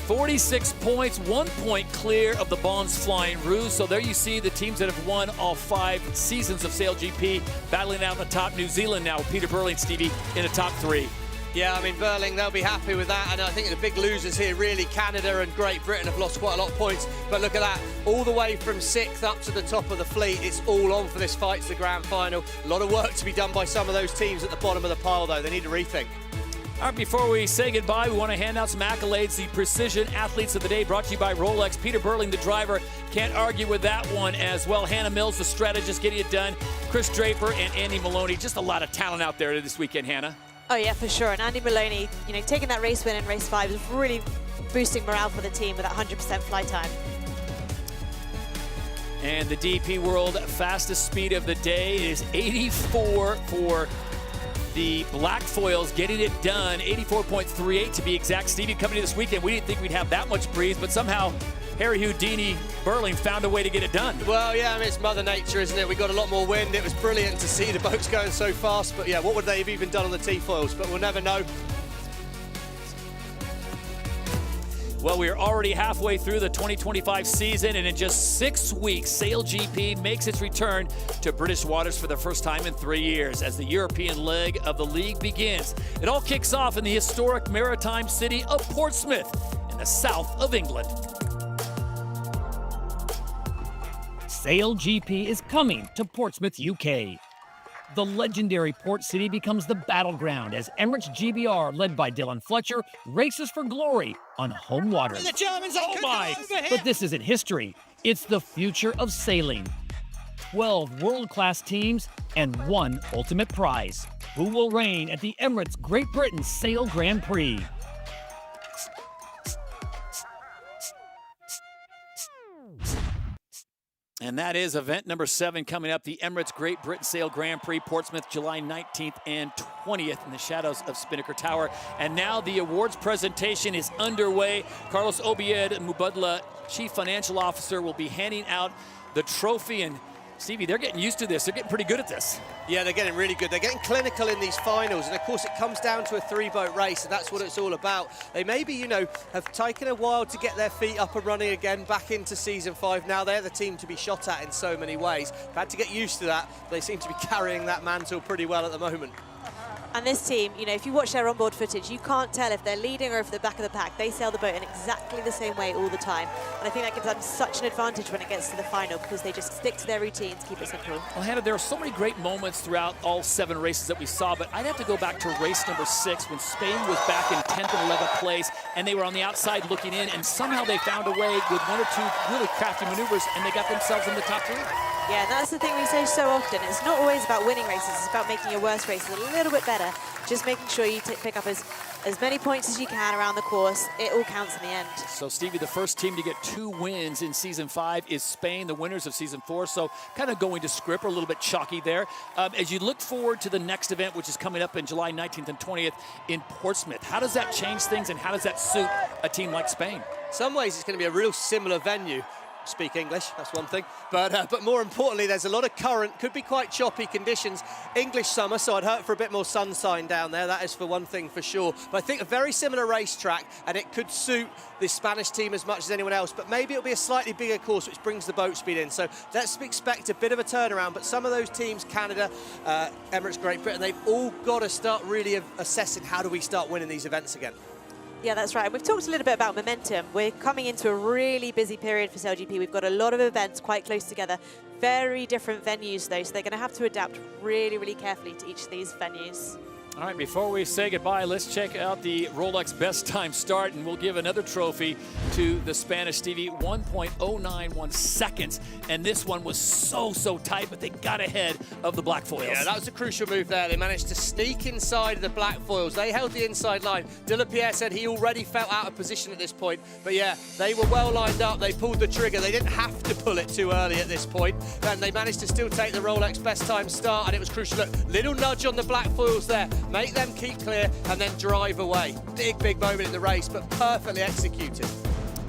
46 points, 1 point clear of the Bonds Flying Roos. So there you see the teams that have won all 5 seasons of SailGP battling out in the top. New Zealand now with Peter Burling, Stevie, in the top 3. Yeah, I mean, Burling, they'll be happy with that. And I think the big losers here, really, Canada and Great Britain have lost quite a lot of points. But look at that, all the way from 6th up to the top of the fleet. It's all on for this fight to the grand final. A lot of work to be done by some of those teams at the bottom of the pile, though. They need to rethink. All right, before we say goodbye, we want to hand out some accolades. The Precision Athletes of the Day brought to you by Rolex. Peter Burling, the driver, can't argue with that one as well. Hannah Mills, the strategist, getting it done. Chris Draper and Andy Maloney. Just a lot of talent out there this weekend, Hannah. Oh, yeah, for sure. And Andy Maloney, taking that race win in race 5 is really boosting morale for the team with that 100% fly time. And the DP World fastest speed of the day is 84 for the black foils getting it done, 84.38 to be exact. Stevie, coming to this weekend, we didn't think we'd have that much breeze, but somehow Harry Houdini Burling found a way to get it done. Well, yeah, I mean, it's Mother Nature, isn't it? We got a lot more wind. It was brilliant to see the boats going so fast, but yeah, what would they have even done on the T-foils? But we'll never know. Well, we are already halfway through the 2025 season, and in just 6 weeks, SailGP makes its return to British waters for the first time in 3 years as the European leg of the league begins. It all kicks off in the historic maritime city of Portsmouth in the south of England. SailGP is coming to Portsmouth, UK. The legendary port city becomes the battleground as Emirates GBR, led by Dylan Fletcher, races for glory on home water. The Germans oh my! But this isn't history. It's the future of sailing. 12 world-class teams and 1 ultimate prize. Who will reign at the Emirates Great Britain Sail Grand Prix? And that is event number 7 coming up, the Emirates Great Britain Sail Grand Prix, Portsmouth, July 19th and 20th in the shadows of Spinnaker Tower. And now the awards presentation is underway. Carlos Obied Mubadala, Chief Financial Officer, will be handing out the trophy. And Stevie, they're getting used to this. They're getting pretty good at this. Yeah, they're getting really good. They're getting clinical in these finals. And, of course, it comes down to a 3-boat race, and that's what it's all about. They maybe, you know, have taken a while to get their feet up and running again back into Season 5. Now they're the team to be shot at in so many ways. They've had to get used to that. They seem to be carrying that mantle pretty well at the moment. And this team, you know, if you watch their onboard footage, you can't tell if they're leading or if they're back of the pack. They sail the boat in exactly the same way all the time. And I think that gives them such an advantage when it gets to the final because they just stick to their routines, keep it simple. Well, Hannah, there are so many great moments throughout all 7 races that we saw, but I'd have to go back to race number 6 when Spain was back in 10th and 11th place, and they were on the outside looking in, and somehow they found a way with 1 or 2 really crafty maneuvers, and they got themselves in the top 3. Yeah, and that's the thing we say so often. It's not always about winning races. It's about making your worst races a little bit better. Just making sure you pick up as many points as you can around the course. It all counts in the end. So, Stevie, the first team to get 2 wins in Season 5 is Spain, the winners of Season 4. So, kind of going to script, a little bit chalky there. As you look forward to the next event, which is coming up in July 19th and 20th in Portsmouth, how does that change things and how does that suit a team like Spain? In some ways, it's going to be a real similar venue. Speak English, that's one thing. But more importantly, there's a lot of current, could be quite choppy conditions. English summer, so I'd hope for a bit more sunshine down there. That is for one thing for sure. But I think a very similar racetrack, and it could suit the Spanish team as much as anyone else. But maybe it'll be a slightly bigger course, which brings the boat speed in. So let's expect a bit of a turnaround. But some of those teams, Canada, Emirates Great Britain, they've all got to start really assessing how do we start winning these events again. Yeah, that's right. We've talked a little bit about momentum. We're coming into a really busy period for SailGP. We've got a lot of events quite close together. Very different venues, though, so they're going to have to adapt really, really carefully to each of these venues. All right, before we say goodbye, let's check out the Rolex best time start, and we'll give another trophy to the Spanish, Stevie, 1.091 seconds. And this one was so tight, but they got ahead of the black foils. Yeah, that was a crucial move there. They managed to sneak inside the black foils. They held the inside line. De La Pierre said he already felt out of position at this point. But yeah, they were well lined up. They pulled the trigger. They didn't have to pull it too early at this point. And they managed to still take the Rolex best time start, and it was crucial. Look, little nudge on the black foils there. Make them keep clear and then drive away. Big moment in the race, but perfectly executed.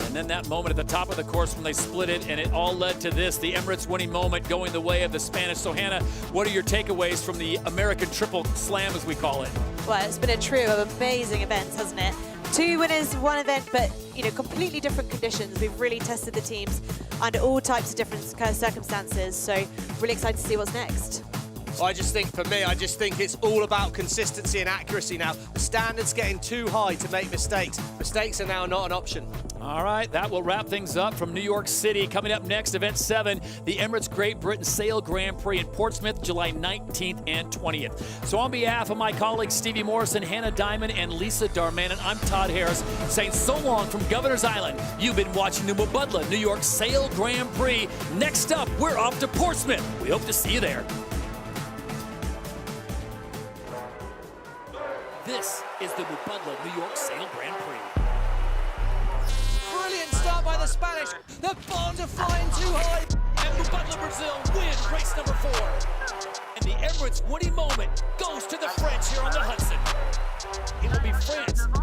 And then that moment at the top of the course when they split it, and it all led to this, the Emirates winning moment going the way of the Spanish. So, Hannah, what are your takeaways from the American Triple Slam, as we call it? Well, it's been a trio of amazing events, hasn't it? 2 winners, 1 event, but, you know, completely different conditions. We've really tested the teams under all types of different circumstances. So, really excited to see what's next. I just think, for me, it's all about consistency and accuracy now. The standard's getting too high to make mistakes. Mistakes are now not an option. All right, that will wrap things up from New York City. Coming up next, Event 7, the Emirates Great Britain Sail Grand Prix in Portsmouth, July 19th and 20th. So on behalf of my colleagues Stevie Morrison, Hannah Diamond, and Lisa Darmanin, I'm Todd Harris, saying so long from Governor's Island. You've been watching the Mubadala New York Sail Grand Prix. Next up, we're off to Portsmouth. We hope to see you there. This is the Mubadala New York Sail Grand Prix. Brilliant start by the Spanish. The bonds are flying too high. And Mubadala Brazil win race number 4. And the Emirates winning moment goes to the French here on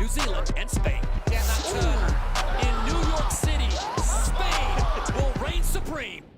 New Zealand and Spain. In New York City, Spain will reign supreme.